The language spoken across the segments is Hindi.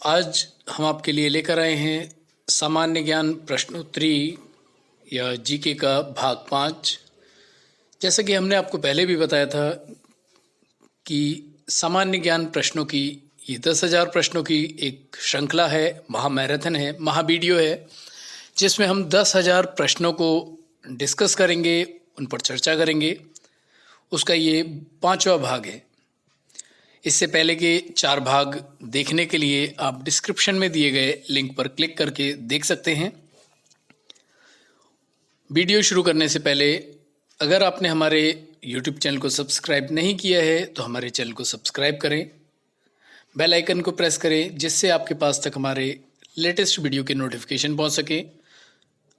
आज हम आपके लिए लेकर आए हैं सामान्य ज्ञान प्रश्नोत्तरी या जीके का भाग 5। जैसा कि हमने आपको पहले भी बताया था कि सामान्य ज्ञान प्रश्नों की ये 10,000 प्रश्नों की एक श्रृंखला है, महामैराथन है, महावीडियो है, जिसमें हम 10,000 प्रश्नों को डिस्कस करेंगे, उन पर चर्चा करेंगे। उसका ये 5वां भाग है। इससे पहले के 4 भाग देखने के लिए आप डिस्क्रिप्शन में दिए गए लिंक पर क्लिक करके देख सकते हैं। वीडियो शुरू करने से पहले अगर आपने हमारे YouTube चैनल को सब्सक्राइब नहीं किया है तो हमारे चैनल को सब्सक्राइब करें, बेल आइकन को प्रेस करें जिससे आपके पास तक हमारे लेटेस्ट वीडियो के नोटिफिकेशन पहुंच सके,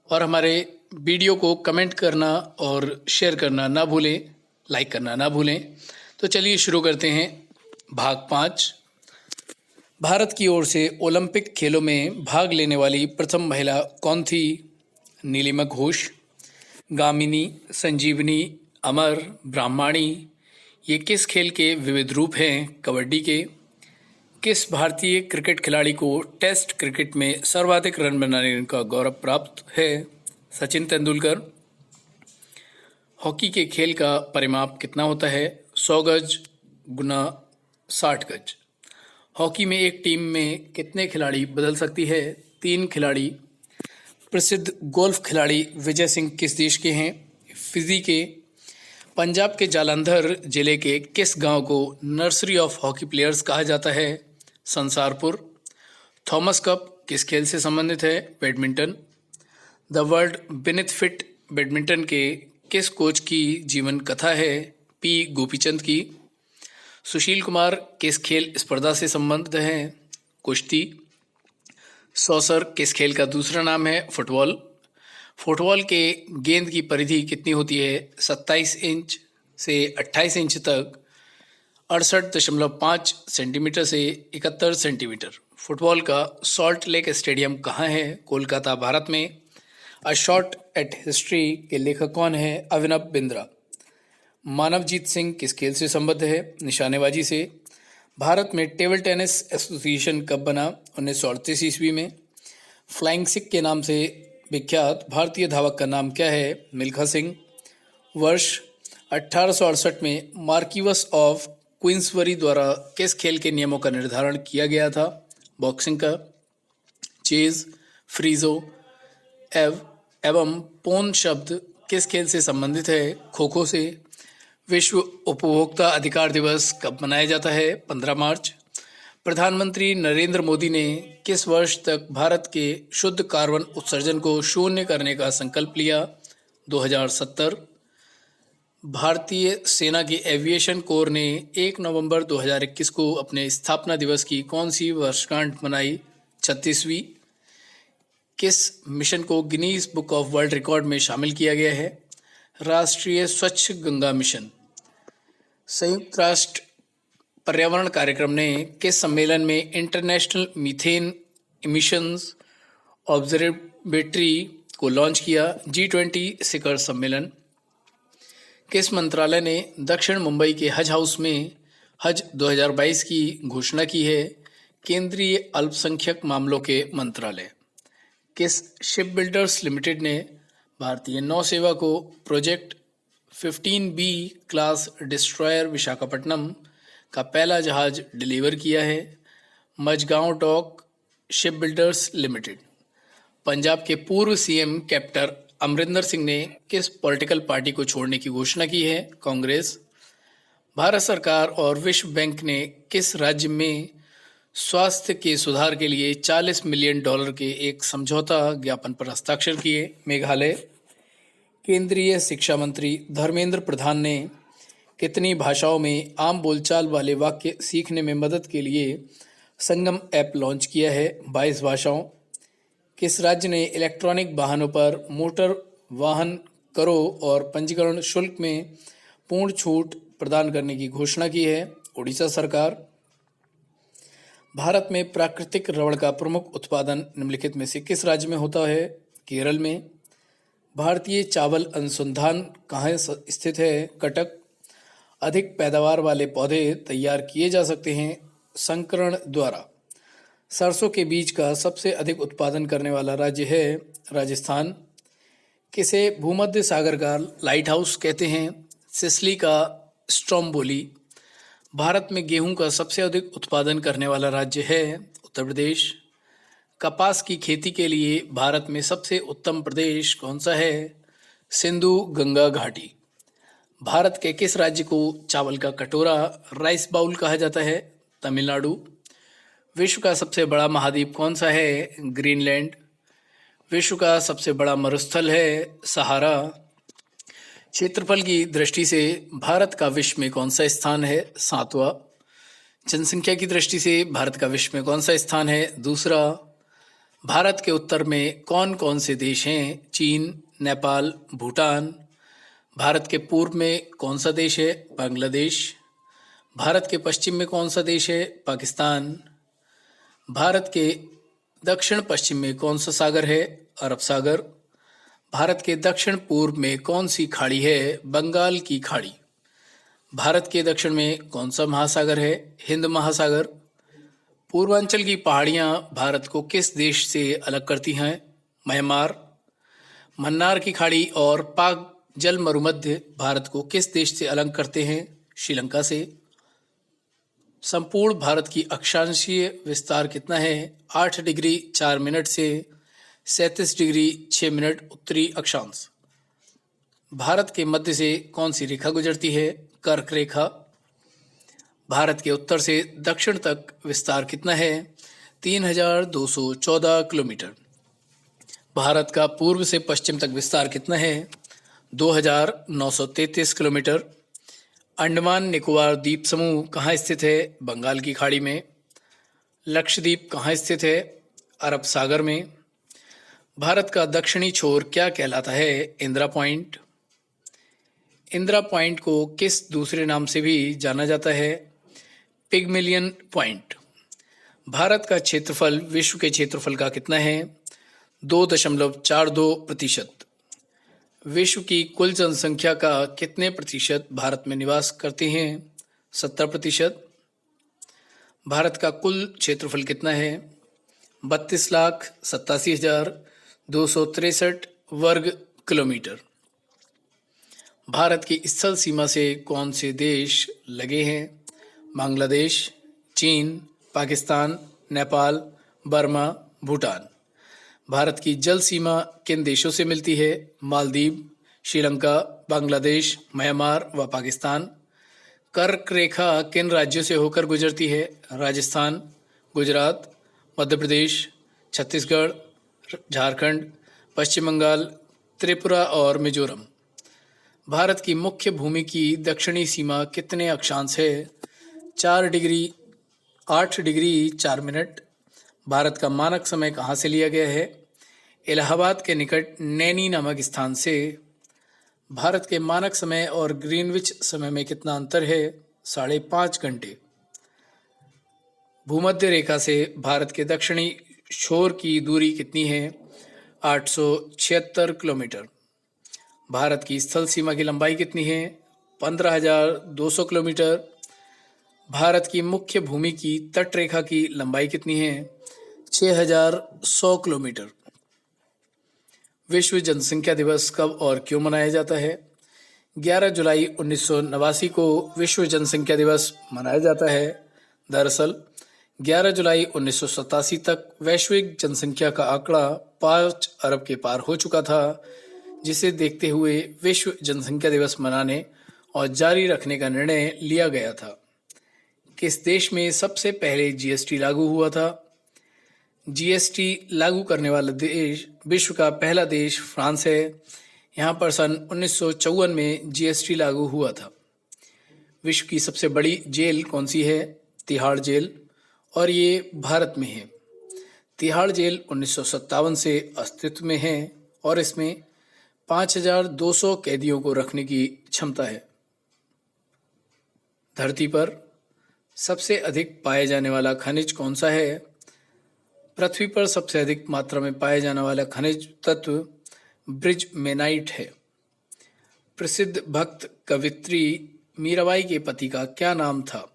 और हमारे वीडियो को कमेंट करना और शेयर करना ना भूलें, लाइक करना ना भूलें। तो चलिए शुरू करते हैं। भाग 5। भारत की ओर से ओलंपिक खेलों में भाग लेने वाली प्रथम महिला कौन थी? नीलिमा घोष, गामिनी, संजीवनी, अमर, ब्राह्मणी। ये किस खेल के विविध रूप हैं? कबड्डी के। किस भारतीय क्रिकेट खिलाड़ी को टेस्ट क्रिकेट में सर्वाधिक रन बनाने का गौरव प्राप्त है? सचिन तेंदुलकर। हॉकी के खेल का परिमाप कितना होता है? 100 गज गुना 60 गज। हॉकी में एक टीम में कितने खिलाड़ी बदल सकती है? 3 खिलाड़ी। प्रसिद्ध गोल्फ खिलाड़ी विजय सिंह किस देश के हैं? फिजी के। पंजाब के जालंधर जिले के किस गांव को नर्सरी ऑफ हॉकी प्लेयर्स कहा जाता है? संसारपुर। थॉमस कप किस खेल से संबंधित है? Badminton. The world benefit badminton के किस कोच की जीवन कथा है? पी गोपीचंद की। सुशील कुमार किस खेल स्पर्धा से संबंधित हैं? कुश्ती। सॉसर किस खेल का दूसरा नाम है? फुटबॉल। फुटबॉल के गेंद की परिधि कितनी होती है? 27 इंच से 28 इंच तक, 68.5 सेंटीमीटर से 71 सेंटीमीटर। फुटबॉल का सॉल्ट लेक स्टेडियम कहाँ है? कोलकाता, भारत में। अ शॉट एट हिस्ट्री के लेखक कौन है? अभिनव बिंद्रा। मानवजीत सिंह किस खेल से संबद्ध है? निशानेबाजी से। भारत में टेबल टेनिस एसोसिएशन कब बना? 1938 ईस्वी में। फ्लाइंग सिख के नाम से विख्यात भारतीय धावक का नाम क्या है? मिल्खा सिंह। वर्ष 1868 में मार्किवस ऑफ क्वींसबरी द्वारा किस खेल के नियमों का निर्धारण किया गया था? बॉक्सिंग का। चेज, फ्रीजो एवं पोन शब्द किस खेल से संबंधित है? खो खो से। विश्व उपभोक्ता अधिकार दिवस कब मनाया जाता है? 15 मार्च। प्रधानमंत्री नरेंद्र मोदी ने किस वर्ष तक भारत के शुद्ध कार्बन उत्सर्जन को शून्य करने का संकल्प लिया? 2070। भारतीय सेना की एविएशन कोर ने 1 नवंबर 2021 को अपने स्थापना दिवस की कौन सी वर्षगांठ मनाई? 36वीं। किस मिशन को Guinness book of world record में शामिल किया गया है? राष्ट्रीय स्वच्छ गंगा मिशन। संयुक्त राष्ट्र पर्यावरण कार्यक्रम ने किस सम्मेलन में इंटरनेशनल मीथेन इमिशंस ऑब्जर्वेटरी को लॉन्च किया? G20 शिखर सम्मेलन। किस मंत्रालय ने दक्षिण मुंबई के हज हाउस में हज 2022 की घोषणा की है? केंद्रीय अल्पसंख्यक मामलों के मंत्रालय। किस शिप बिल्डर्स लिमिटेड ने भारतीय नौसेना को project 15B class destroyer Visakhapatnam का पहला जहाज डिलीवर किया है? Mazagon dock ship builders limited. Punjab के पूर्व सीएम कैप्टन अमरिंदर सिंह ने किस पॉलिटिकल पार्टी को छोड़ने की घोषणा की है? कांग्रेस। भारत सरकार और विश्व बैंक ने किस राज्य में स्वास्थ्य के सुधार के लिए $40 मिलियन के एक समझौता ज्ञापन पर हस्ताक्षर किए? मेघालय। केंद्रीय शिक्षा मंत्री धर्मेंद्र प्रधान ने कितनी भाषाओं में आम बोलचाल वाले वाक्य सीखने में मदद के लिए संगम ऐप लॉन्च किया है? 22 भाषाओं। किस राज्य ने इलेक्ट्रॉनिक वाहनों पर मोटर वाहन करों और पंजीकरण शुल्क में पूर्ण छूट प्रदान करने की घोषणा की है? उड़ीसा सरकार। भारत में प्राकृतिक रबड़ का प्रमुख उत्पादन निम्नलिखित में से किस राज्य में होता है? केरल में। भारतीय चावल अनुसंधान कहाँ स्थित है? कटक। अधिक पैदावार वाले पौधे तैयार किए जा सकते हैं संकरण द्वारा। सरसों के बीज का सबसे अधिक उत्पादन करने वाला राज्य है राजस्थान। किसे भूमध्य सागर का लाइट हाउस कहते हैं? सिसली का स्ट्रोम्बोली। भारत में गेहूं का सबसे अधिक उत्पादन करने वाला राज्य है उत्तर प्रदेश। कपास की खेती के लिए भारत में सबसे उत्तम प्रदेश कौन सा है? सिंधु गंगा घाटी। भारत के किस राज्य को चावल का कटोरा राइस बाउल कहा जाता है? तमिलनाडु। विश्व का सबसे बड़ा महाद्वीप कौन सा है? ग्रीनलैंड। विश्व का सबसे बड़ा मरुस्थल है सहारा। क्षेत्रफल की दृष्टि से भारत का विश्व में कौन सा स्थान है? 7वां। जनसंख्या की दृष्टि से भारत का विश्व में कौन सा स्थान है? दूसरा। भारत के उत्तर में कौन कौन से देश हैं? चीन, नेपाल, भूटान। भारत के पूर्व में कौन सा देश है? बांग्लादेश। भारत के पश्चिम में कौन सा देश है? पाकिस्तान। भारत के दक्षिण पश्चिम में कौन सा सागर है? अरब सागर। भारत के दक्षिण पूर्व में कौन सी खाड़ी है? बंगाल की खाड़ी। भारत के दक्षिण में कौन सा महासागर है? हिंद महासागर। पूर्वांचल की पहाड़ियां भारत को किस देश से अलग करती हैं? म्यांमार। मन्नार की खाड़ी और पाक जल मरुमध्य भारत को किस देश से अलग करते हैं? श्रीलंका से। संपूर्ण भारत की अक्षांशीय विस्तार कितना है? 8 डिग्री 4 मिनट से 37 डिग्री 6 मिनट उत्तरी अक्षांश। भारत के मध्य से कौन सी रेखा गुजरती है? कर्क रेखा। भारत के उत्तर से दक्षिण तक विस्तार कितना है? 3214 किलोमीटर। भारत का पूर्व से पश्चिम तक विस्तार कितना है? 2933 किलोमीटर। अंडमान निकोबार द्वीप समूह कहाँ स्थित है? बंगाल की खाड़ी में। लक्षद्वीप कहाँ स्थित है? अरब सागर में। भारत का दक्षिणी छोर क्या कहलाता है? इंदिरा पॉइंट। इंदिरा पॉइंट को किस दूसरे नाम से भी जाना जाता है? पिगमिलियन पॉइंट। भारत का क्षेत्रफल विश्व के क्षेत्रफल का कितना है? 2.42%। विश्व की कुल जनसंख्या का कितने प्रतिशत भारत में निवास करते हैं? 70%। भारत का कुल क्षेत्रफल कितना है? 32,87,263 वर्ग किलोमीटर। भारत की स्थल सीमा से कौन से देश लगे हैं? बांग्लादेश, चीन, पाकिस्तान, नेपाल, बर्मा, भूटान। भारत की जल सीमा किन देशों से मिलती है? मालदीव, श्रीलंका, बांग्लादेश, म्यांमार व पाकिस्तान। कर्क रेखा किन राज्यों से होकर गुजरती है? राजस्थान, गुजरात, मध्य प्रदेश, छत्तीसगढ़, झारखंड, पश्चिम बंगाल, त्रिपुरा और मिजोरम। भारत की मुख्य भूमि की दक्षिणी सीमा कितने अक्षांश है? 8 डिग्री 4 मिनट। भारत का मानक समय कहाँ से लिया गया है? इलाहाबाद के निकट नैनी नामक स्थान से। भारत के मानक समय और ग्रीनविच समय में कितना अंतर है? 5.5 घंटे। भूमध्य रेखा से भारत के दक्षिणी छोर की दूरी कितनी है? 876 किलोमीटर। भारत की स्थल सीमा की लंबाई कितनी है? 15,200 किलोमीटर। भारत की मुख्य भूमि की तट रेखा की लंबाई कितनी है? 6,100 किलोमीटर। विश्व जनसंख्या दिवस कब और क्यों मनाया जाता है? 11 जुलाई 1989 को विश्व जनसंख्या दिवस मनाया जाता है। दरअसल 11 जुलाई 1987 तक वैश्विक जनसंख्या का आंकड़ा 5 अरब के पार हो चुका था, जिसे देखते हुए विश्व जनसंख्या दिवस मनाने और जारी रखने का निर्णय लिया गया था। किस देश में सबसे पहले जीएसटी लागू हुआ था? जीएसटी लागू करने वाला देश विश्व का पहला देश फ्रांस है। यहाँ पर सन 1954 में जीएसटी लागू हुआ था। विश्व की सबसे बड़ी जेल कौन सी है? तिहाड़ जेल, और ये भारत में है। तिहाड़ जेल 1957 से अस्तित्व में है और इसमें 5,200 कैदियों को रखने की क्षमता है। धरती पर सबसे अधिक पाए जाने वाला खनिज कौन सा है? पृथ्वी पर सबसे अधिक मात्रा में पाए जाने वाला खनिज तत्व ब्रिजमेनाइट है। प्रसिद्ध भक्त कवित्री मीराबाई के पति का क्या नाम था?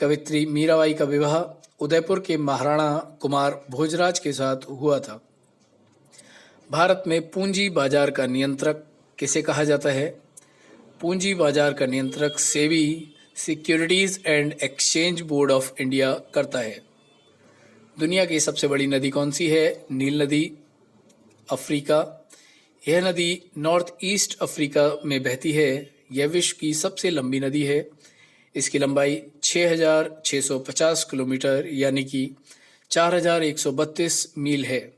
कवित्री मीराबाई का विवाह उदयपुर के महाराणा कुमार भोजराज के साथ हुआ था। भारत में पूंजी बाजार का नियंत्रक किसे कहा जाता है? पूंजी बाजार का नियंत्रक SEBI securities and exchange board of India करता है। दुनिया की सबसे बड़ी नदी कौन सी है? नील नदी, अफ्रीका। यह नदी नॉर्थ ईस्ट अफ्रीका में बहती है। यह विश्व की सबसे लंबी नदी है। इसकी लंबाई 6,650 किलोमीटर यानी कि 4,132 मील है।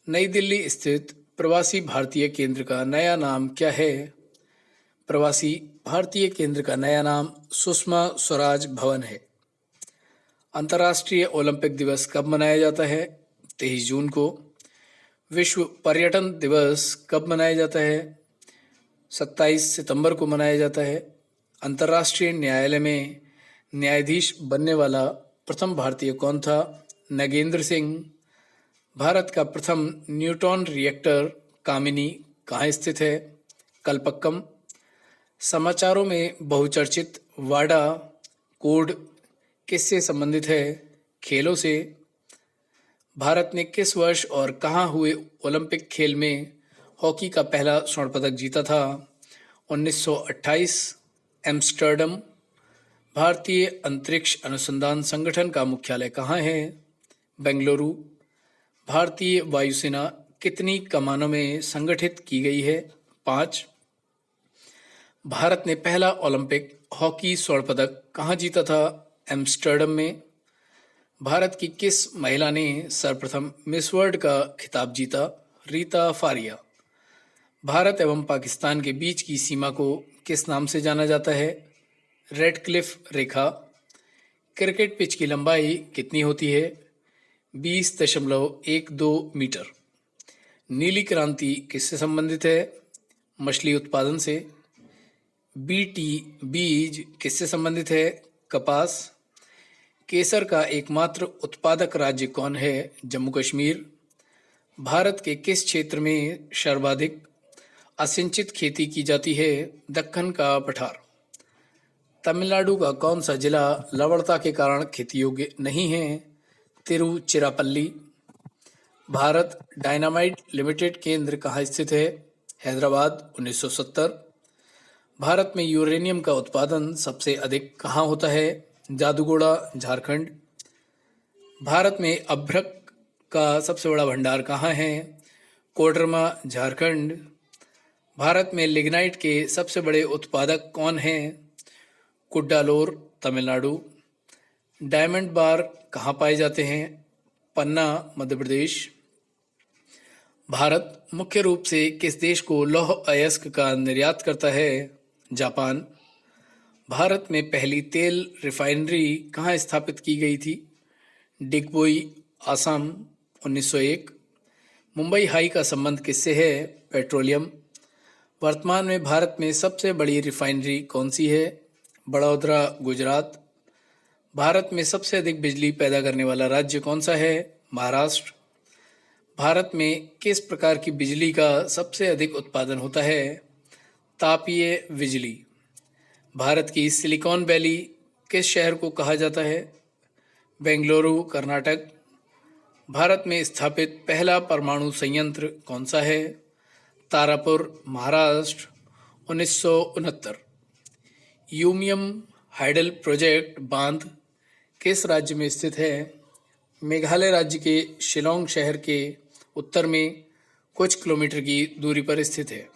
नई दिल्ली स्थित प्रवासी भारतीय केंद्र का नया नाम क्या है? प्रवासी भारतीय केंद्र का नया नाम सुषमा स्वराज भवन है। अंतर्राष्ट्रीय ओलंपिक दिवस कब मनाया जाता है? 23 जून को। विश्व पर्यटन दिवस कब मनाया जाता है? 27 सितंबर को मनाया जाता है। अंतर्राष्ट्रीय न्यायालय में न्यायाधीश बनने वाला प्रथम भारतीय कौन था? नगेंद्र सिंह। भारत का प्रथम न्यूट्रॉन रिएक्टर कामिनी कहाँ स्थित है? कलपक्कम। समाचारों में बहुचर्चित वाडा कोड किससे संबंधित है? खेलों से। भारत ने किस वर्ष और कहाँ हुए ओलंपिक खेल में हॉकी का पहला स्वर्ण पदक जीता था? 1928 एम्स्टर्डम। भारतीय अंतरिक्ष अनुसंधान संगठन का मुख्यालय कहाँ है? बेंगलुरु। भारतीय वायुसेना कितनी कमानों में संगठित की गई है? 5। भारत ने पहला ओलंपिक हॉकी स्वर्ण पदक कहाँ जीता था? एम्स्टर्डम में। भारत की किस महिला ने सर्वप्रथम मिस वर्ल्ड का खिताब जीता? रीता फारिया। भारत एवं पाकिस्तान के बीच की सीमा को किस नाम से जाना जाता है? रेडक्लिफ रेखा। क्रिकेट पिच की लंबाई कितनी होती है? 20.12 मीटर। नीली क्रांति किससे संबंधित है? मछली उत्पादन से। बीटी बीज किससे संबंधित है? कपास। केसर का एकमात्र उत्पादक राज्य कौन है? जम्मू कश्मीर। भारत के किस क्षेत्र में सर्वाधिक असिंचित खेती की जाती है? दक्कन का पठार। तमिलनाडु का कौन सा जिला लवणता के कारण खेती योग्य नहीं है? तिरुचिरापल्ली। भारत डायनामाइट लिमिटेड केंद्र कहाँ स्थित है? हैदराबाद। 1970। भारत में यूरेनियम का उत्पादन सबसे अधिक कहाँ होता है? जादूगोड़ा, झारखंड। भारत में अभ्रक का सबसे बड़ा भंडार कहाँ है? कोडरमा, झारखंड। भारत में लिग्नाइट के सबसे बड़े उत्पादक कौन हैं? कुड्डालोर, तमिलनाडु। डायमंड बार कहाँ पाए जाते हैं? पन्ना, मध्य प्रदेश। भारत मुख्य रूप से किस देश को लौह अयस्क का निर्यात करता है? जापान। भारत में पहली तेल रिफाइनरी कहाँ स्थापित की गई थी? डिगबोई, आसाम। 1901। मुंबई हाई का संबंध किससे है? पेट्रोलियम। वर्तमान में भारत में सबसे बड़ी रिफाइनरी कौन सी है? बड़ौदरा, गुजरात। भारत में सबसे अधिक बिजली पैदा करने वाला राज्य कौन सा है? महाराष्ट्र। भारत में किस प्रकार की बिजली का सबसे अधिक उत्पादन होता है? तापीय बिजली। भारत की सिलिकॉन वैली किस शहर को कहा जाता है? बेंगलुरु, कर्नाटक। भारत में स्थापित पहला परमाणु संयंत्र कौन सा है? तारापुर, महाराष्ट्र। 1969। यूमियम हाइडल प्रोजेक्ट बांध किस राज्य में स्थित है? मेघालय राज्य के शिलोंग शहर के उत्तर में कुछ किलोमीटर की दूरी पर स्थित है।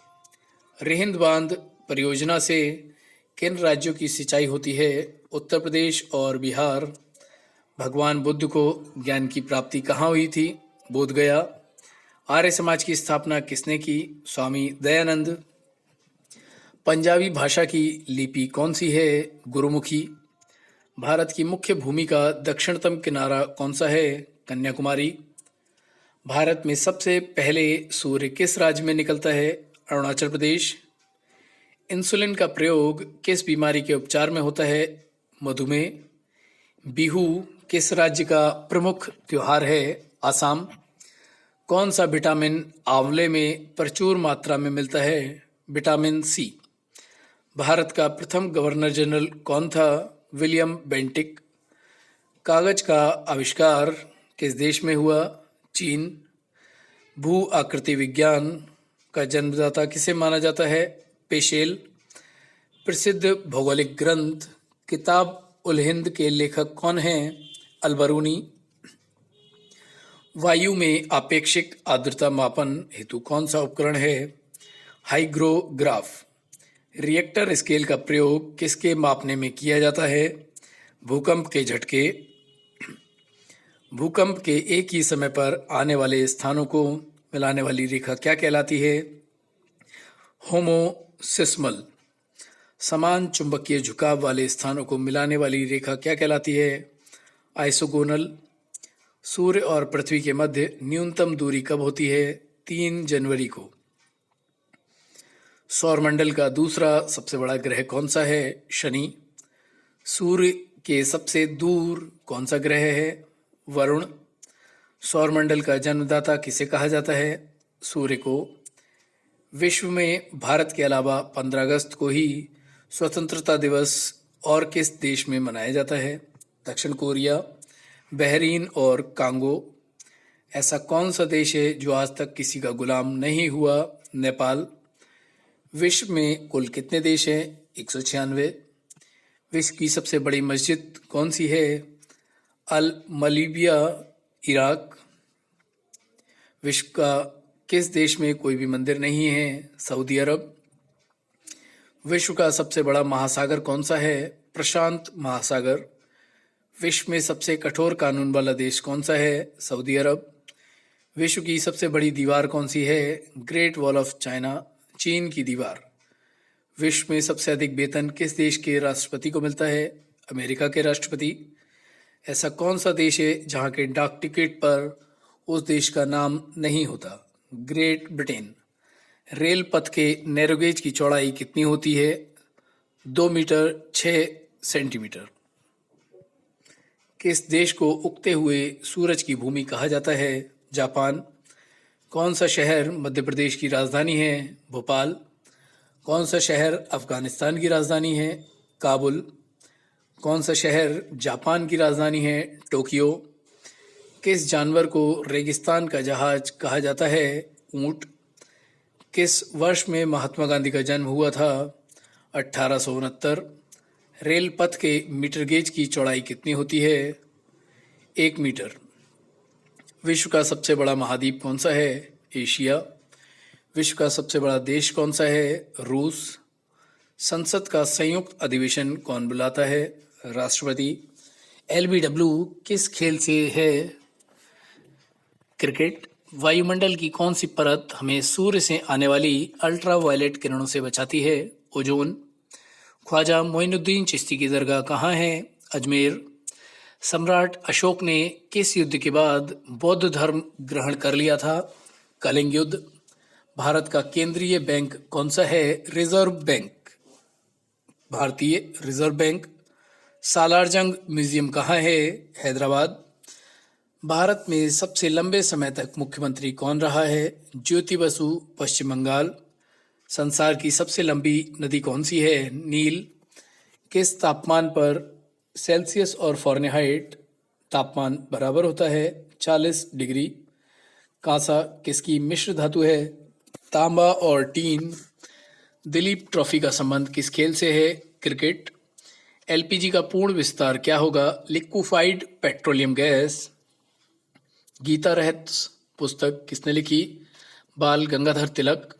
रिहिंद बांध परियोजना से किन राज्यों की सिंचाई होती है? उत्तर प्रदेश और बिहार। भगवान बुद्ध को ज्ञान की प्राप्ति कहाँ हुई थी? बोध गया। आर्य समाज की स्थापना किसने की? स्वामी दयानंद। पंजाबी भाषा की लिपि कौन सी है? गुरुमुखी। भारत की मुख्य भूमि का दक्षिणतम किनारा कौन सा है? कन्याकुमारी। भारत में सबसे पहले सूर्य किस राज्य में निकलता है? अरुणाचल प्रदेश। इंसुलिन का प्रयोग किस बीमारी के उपचार में होता है? मधुमेह। बिहू किस राज्य का प्रमुख त्योहार है? आसाम। कौन सा विटामिन आंवले में प्रचुर मात्रा में मिलता है? विटामिन सी। भारत का प्रथम गवर्नर जनरल कौन था? William Bentinck. कागज का आविष्कार किस देश में हुआ? चीन। भू आकृति विज्ञान का जन्मदाता किसे माना जाता है? पेशेल। प्रसिद्ध भौगोलिक ग्रंथ किताब उल हिंद के लेखक कौन हैं? अल-बरूनी। वायु में आपेक्षिक आर्द्रता मापन हेतु कौन सा उपकरण है? हाइग्रोग्राफ। रिएक्टर स्केल का प्रयोग किसके मापने में किया जाता है? भूकंप के झटके। भूकंप के एक ही समय पर आने वाले स्थानों को मिलाने वाली रेखा क्या कहलाती है? होमोसिस्मल। समान चुंबकीय झुकाव वाले स्थानों को मिलाने वाली रेखा क्या कहलाती है? आइसोगोनल। सूर्य और पृथ्वी के मध्य न्यूनतम दूरी कब होती है? 3 जनवरी को। सौरमंडल का दूसरा सबसे बड़ा ग्रह कौन सा है? शनि। सूर्य के सबसे दूर कौन सा ग्रह है? वरुण। सौरमंडल का जन्मदाता किसे कहा जाता है? सूर्य को। विश्व में भारत के अलावा 15 अगस्त को ही स्वतंत्रता दिवस और किस देश में मनाया जाता है? दक्षिण कोरिया, बहरीन और कांगो। ऐसा कौन सा देश है जो आज तक किसी का गुलाम नहीं हुआ? नेपाल। विश्व में कुल कितने देश हैं? 196। विश्व की सबसे बड़ी मस्जिद कौन सी है? अल मलीबिया, इराक। विश्व का किस देश में कोई भी मंदिर नहीं है? सऊदी अरब। विश्व का सबसे बड़ा महासागर कौन सा है? प्रशांत महासागर। विश्व में सबसे कठोर कानून वाला देश कौन सा है? सऊदी अरब। विश्व की सबसे बड़ी दीवार कौन सी है? ग्रेट वॉल ऑफ चाइना, चीन की दीवार। विश्व में सबसे अधिक वेतन किस देश के राष्ट्रपति को मिलता है? अमेरिका के राष्ट्रपति। ऐसा कौन सा देश है जहां के डाक टिकट पर उस देश का नाम नहीं होता? Great Britain. रेल पथ के नैरोगेज की चौड़ाई कितनी होती है? 2 मीटर 6 सेंटीमीटर। किस देश को उगते हुए सूरज की भूमि कहा जाता है? जापान। कौन सा शहर मध्य प्रदेश की राजधानी है? भोपाल। कौन सा शहर अफगानिस्तान की राजधानी है? काबुल। कौन सा शहर जापान की राजधानी है? टोक्यो। किस जानवर को रेगिस्तान का जहाज कहा जाता है? ऊंट। किस वर्ष में महात्मा गांधी का जन्म हुआ था? 1869। रेल पथ के मीटर गेज की चौड़ाई कितनी होती है? 1 मीटर। विश्व का सबसे बड़ा महाद्वीप कौन सा है? एशिया। विश्व का सबसे बड़ा देश कौन सा है? रूस। संसद का संयुक्त अधिवेशन कौन बुलाता है? राष्ट्रपति। LBW किस खेल से है? क्रिकेट। वायुमंडल की कौन सी परत हमें सूर्य से आने वाली अल्ट्रावायलेट किरणों से बचाती है? ओजोन। ख्वाजा मोइनुद्दीन चिश्ती की दरगाह कहाँ है? अजमेर। सम्राट अशोक ने किस युद्ध के बाद बौद्ध धर्म ग्रहण कर लिया था? कलिंग युद्ध। भारत का केंद्रीय बैंक कौन सा है? रिजर्व बैंक, भारतीय रिजर्व बैंक। सालारजंग म्यूजियम कहाँ है? हैदराबाद। भारत में सबसे लंबे समय तक मुख्यमंत्री कौन रहा है? ज्योति बसु, पश्चिम बंगाल। संसार की सबसे लंबी नदी कौन सी है? नील। किस तापमान पर सेल्सियस और फ़ारेनहाइट तापमान बराबर होता है? 40 डिग्री। कांसा किसकी मिश्र धातु है? तांबा और टीन। दिलीप ट्रॉफी का संबंध किस खेल से है? क्रिकेट। LPG का पूर्ण विस्तार क्या होगा? Liquefied petroleum gas. गीता रहस्य पुस्तक किसने लिखी? बाल गंगाधर तिलक।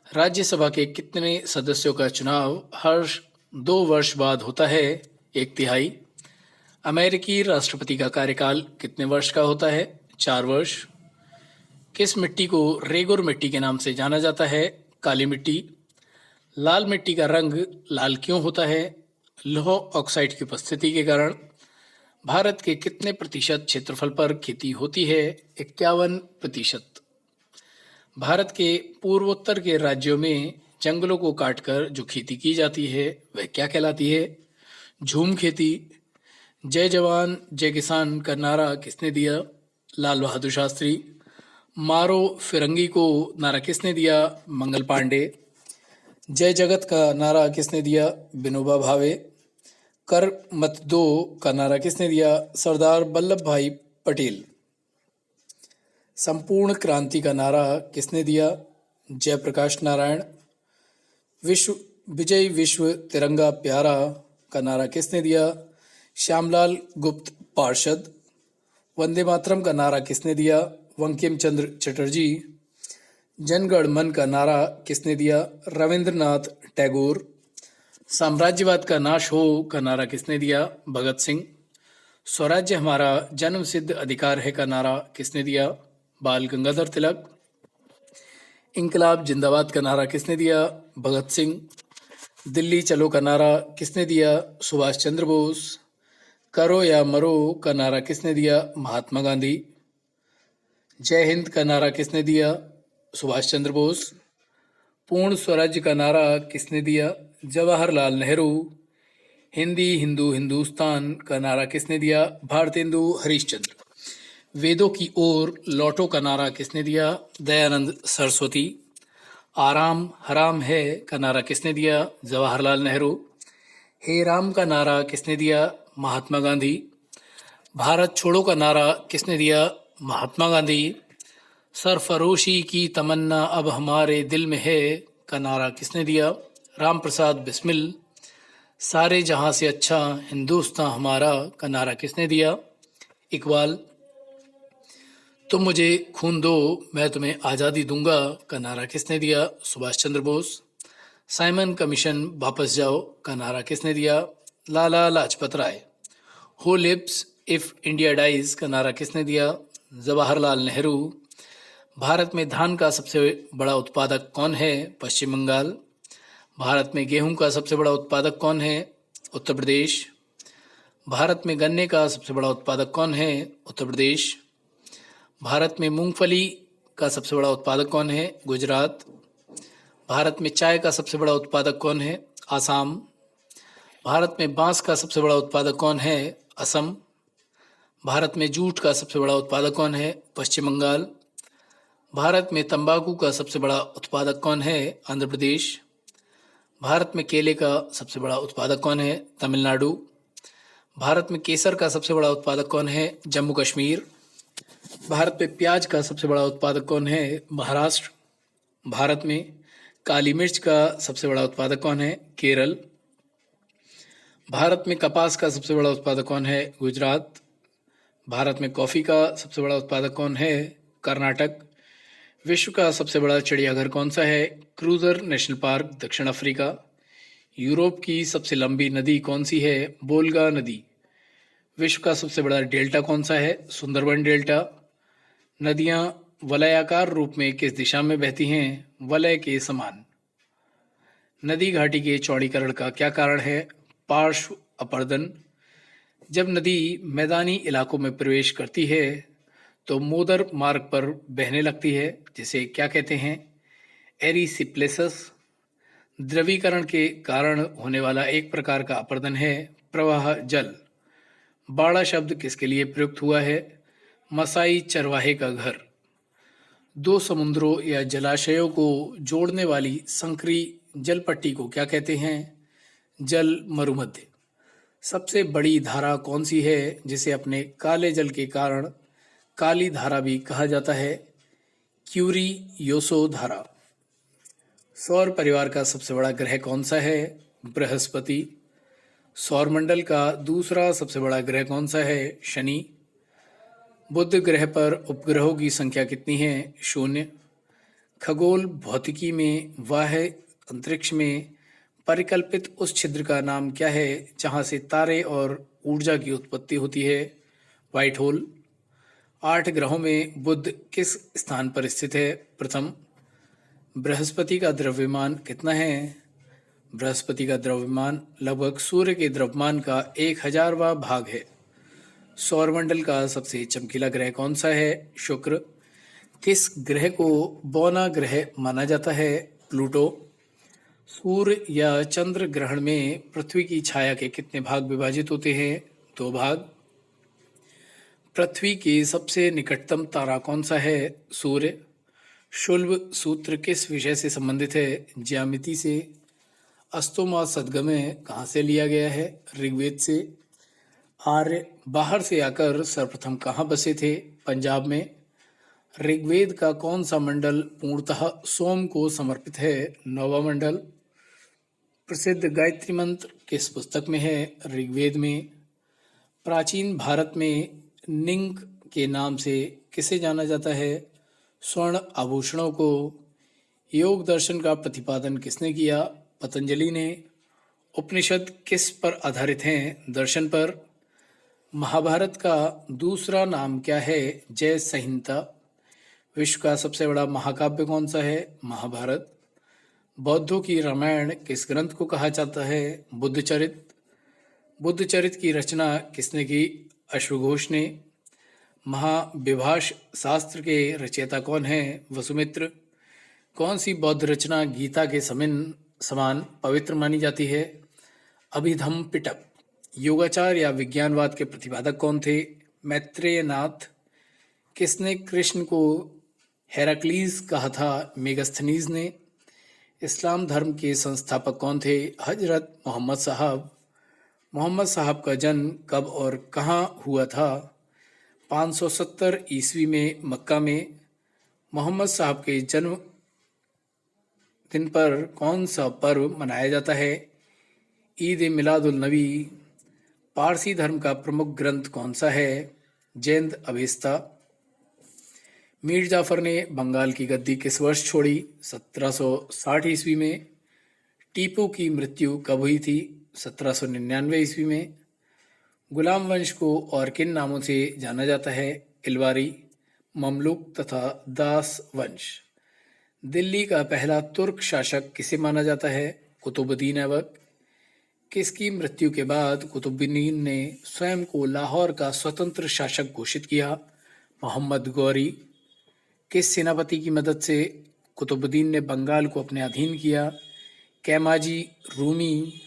राज्यसभा के कितने सदस्यों का चुनाव हर 2 वर्ष बाद होता है? 1/3। अमेरिकी राष्ट्रपति का कार्यकाल कितने वर्ष का होता है? 4 वर्ष। किस मिट्टी को रेगुर मिट्टी के नाम से जाना जाता है? काली मिट्टी। लाल मिट्टी का रंग लाल क्यों होता है? लौह ऑक्साइड की उपस्थिति के कारण। भारत के कितने प्रतिशत क्षेत्रफल पर खेती होती है? 51%। भारत के पूर्वोत्तर के राज्यों में जंगलों को काटकर जो खेती की जाती है वह क्या कहलाती है? झूम खेती। जय जवान जय किसान का नारा किसने दिया? लाल बहादुर शास्त्री। मारो फिरंगी को नारा किसने दिया? मंगल पांडे। जय जगत का नारा किसने दिया? विनोबा भावे। कर मत दो का नारा किसने दिया? सरदार वल्लभ भाई पटेल। संपूर्ण क्रांति का नारा किसने दिया? जयप्रकाश नारायण। विश्व विजय विश्व तिरंगा प्यारा का नारा किसने दिया? श्यामलाल गुप्त पार्षद। वंदे मातरम का नारा किसने दिया? बंकिम चंद्र चटर्जी। जनगण मन का नारा किसने दिया? रविंद्रनाथ टैगोर। साम्राज्यवाद का नाश हो का नारा किसने दिया? भगत सिंह। स्वराज्य हमारा जन्म सिद्ध अधिकार है का नारा किसने दिया? बाल गंगाधर तिलक। इंकलाब जिंदाबाद का नारा किसने दिया? भगत सिंह। दिल्ली चलो का नारा किसने दिया? सुभाष चंद्र बोस। करो या मरो का नारा किसने दिया? महात्मा गांधी। जय हिंद का नारा किसने दिया? सुभाष चंद्र बोस। पूर्ण स्वराज्य का नारा किसने दिया? जवाहरलाल नेहरू। हिंदी हिंदू हिंदुस्तान का नारा किसने दिया? भारतेंदु हरिश्चंद्र। वेदों की ओर लौटो का नारा किसने दिया? दयानंद सरस्वती। आराम हराम है का नारा किसने दिया? जवाहरलाल नेहरू। हे राम का नारा किसने दिया? महात्मा गांधी। भारत छोड़ो का नारा किसने दिया? महात्मा गांधी। सरफरोशी की तमन्ना अब हमारे दिल में है का नारा किसने दिया? राम प्रसाद बिस्मिल। सारे जहां से अच्छा हिंदुस्तान हमारा का नारा किसने दिया? इकबाल। तुम मुझे खून दो मैं तुम्हें आज़ादी दूंगा का नारा किसने दिया? सुभाष चंद्र बोस। साइमन कमीशन वापस जाओ का नारा किसने दिया? Lala Lajpat Rai. Who lives if India dies का नारा किसने दिया? जवाहरलाल नेहरू। भारत में धान का सबसे बड़ा उत्पादक कौन है? पश्चिम बंगाल। भारत में गेहूं का सबसे बड़ा उत्पादक कौन है? उत्तर प्रदेश। भारत में गन्ने का सबसे बड़ा उत्पादक कौन है? उत्तर प्रदेश। भारत में मूंगफली का सबसे बड़ा उत्पादक कौन है? गुजरात। भारत में चाय का सबसे बड़ा उत्पादक कौन है? आसाम। भारत में बांस का सबसे बड़ा उत्पादक कौन है? असम। भारत में जूट का सबसे बड़ा उत्पादक कौन है? पश्चिम बंगाल। भारत में तंबाकू का सबसे बड़ा उत्पादक कौन है? आंध्र प्रदेश। भारत में केले का सबसे बड़ा उत्पादक कौन है? तमिलनाडु। भारत में केसर का सबसे बड़ा उत्पादक कौन है? जम्मू कश्मीर। भारत में प्याज का सबसे बड़ा उत्पादक कौन है? महाराष्ट्र। भारत में काली मिर्च का सबसे बड़ा उत्पादक कौन है? केरल। भारत में कपास का सबसे बड़ा उत्पादक कौन है? गुजरात। भारत में कॉफ़ी का सबसे बड़ा उत्पादक कौन है? कर्नाटक। विश्व का सबसे बड़ा चिड़ियाघर कौन सा है? क्रूजर नेशनल पार्क, दक्षिण अफ्रीका। यूरोप की सबसे लंबी नदी कौन सी है? वोल्गा नदी। विश्व का सबसे बड़ा डेल्टा कौन सा है? सुंदरबन डेल्टा। नदियां वलयाकार रूप में किस दिशा में बहती हैं? वलय के समान। नदी घाटी के चौड़ीकरण का क्या कारण है? पार्श्व अपरदन। जब नदी मैदानी इलाकों में प्रवेश करती है तो मोदर मार्ग पर बहने लगती है, जिसे क्या कहते हैं? एरिसिप्लेसस। द्रवीकरण के कारण होने वाला एक प्रकार का अपरदन है प्रवाह जल। बाड़ा शब्द किसके लिए प्रयुक्त हुआ है? मसाई चरवाहे का घर। दो समुद्रों या जलाशयों को जोड़ने वाली संकरी जल पट्टी को क्या कहते हैं? जल मरुमध्य। सबसे बड़ी धारा कौन सी है जिसे अपने काले जल के कारण काली धारा भी कहा जाता है? क्यूरी योसो धारा। सौर परिवार का सबसे बड़ा ग्रह कौन सा है? बृहस्पति। सौरमंडल का दूसरा सबसे बड़ा ग्रह कौन सा है? शनि। बुध ग्रह पर उपग्रहों की संख्या कितनी है? 0। खगोल भौतिकी में बाह्य अंतरिक्ष में परिकल्पित उस छिद्र का नाम क्या है जहां से तारे और ऊर्जा की उत्पत्ति होती है? White hole. 8 ग्रहों में बुध किस स्थान पर स्थित है? प्रथम। बृहस्पति का द्रव्यमान कितना है? बृहस्पति का द्रव्यमान लगभग सूर्य के द्रव्यमान का 1000वां भाग है। सौरमंडल का सबसे चमकीला ग्रह कौन सा है? शुक्र। किस ग्रह को बौना ग्रह माना जाता है? प्लूटो। सूर्य या चंद्र ग्रहण में पृथ्वी की छाया के कितने भाग विभाजित होते हैं? 2 भाग। पृथ्वी के सबसे निकटतम तारा कौन सा है? सूर्य। शुल्ब सूत्र किस विषय से संबंधित है? ज्यामिति से। अस्तोमा सदगमे कहाँ से लिया गया है? ऋग्वेद से। आर्य बाहर से आकर सर्वप्रथम कहाँ बसे थे? पंजाब में। ऋग्वेद का कौन सा मंडल पूर्णतः सोम को समर्पित है? नौवां मंडल। प्रसिद्ध गायत्री मंत्र किस पुस्तक में है? ऋग्वेद में। प्राचीन भारत में निंग के नाम से किसे जाना जाता है? स्वर्ण आभूषणों को। योग दर्शन का प्रतिपादन किसने किया? पतंजलि ने। उपनिषद किस पर आधारित हैं? दर्शन पर। महाभारत का दूसरा नाम क्या है? जय संहिता। विश्व का सबसे बड़ा महाकाव्य कौन सा है? महाभारत। बौद्धों की रामायण किस ग्रंथ को कहा जाता है? बुद्धचरित। बुद्धचरित की रचना किसने की? अश्वघोष ने। महाविभाष शास्त्र के रचयिता कौन है? वसुमित्र। कौन सी बौद्ध रचना गीता के समान पवित्र मानी जाती है? अभिधम्म पिटक। योगाचार या विज्ञानवाद के प्रतिपादक कौन थे? मैत्रेयनाथ। किसने कृष्ण को हेराक्लीज कहा था? मेगास्थनीज ने। इस्लाम धर्म के संस्थापक कौन थे? हजरत मोहम्मद साहब। मोहम्मद साहब का जन्म कब और कहाँ हुआ था? 570 ईस्वी में मक्का में। मोहम्मद साहब के जन्म दिन पर कौन सा पर्व मनाया जाता है? ईद मिलादुल नबी। पारसी धर्म का प्रमुख ग्रंथ कौन सा है? जैन अवेस्ता। मीर जाफर ने बंगाल की गद्दी किस वर्ष छोड़ी? 1760 ईस्वी में। टीपू की मृत्यु कब हुई थी? 1799 ईस्वी में। गुलाम वंश को और किन नामों से जाना जाता है? इलवारी, ममलुक तथा दास वंश। दिल्ली का पहला तुर्क शासक किसे माना जाता है? कुतुबुद्दीन ऐबक। किसकी मृत्यु के बाद कुतुबुद्दीन ने स्वयं को लाहौर का स्वतंत्र शासक घोषित किया? मोहम्मद गौरी। किस सेनापति की मदद से कुतुबुद्दीन ने बंगाल को अपने अधीन किया? कैमाजी रूमी।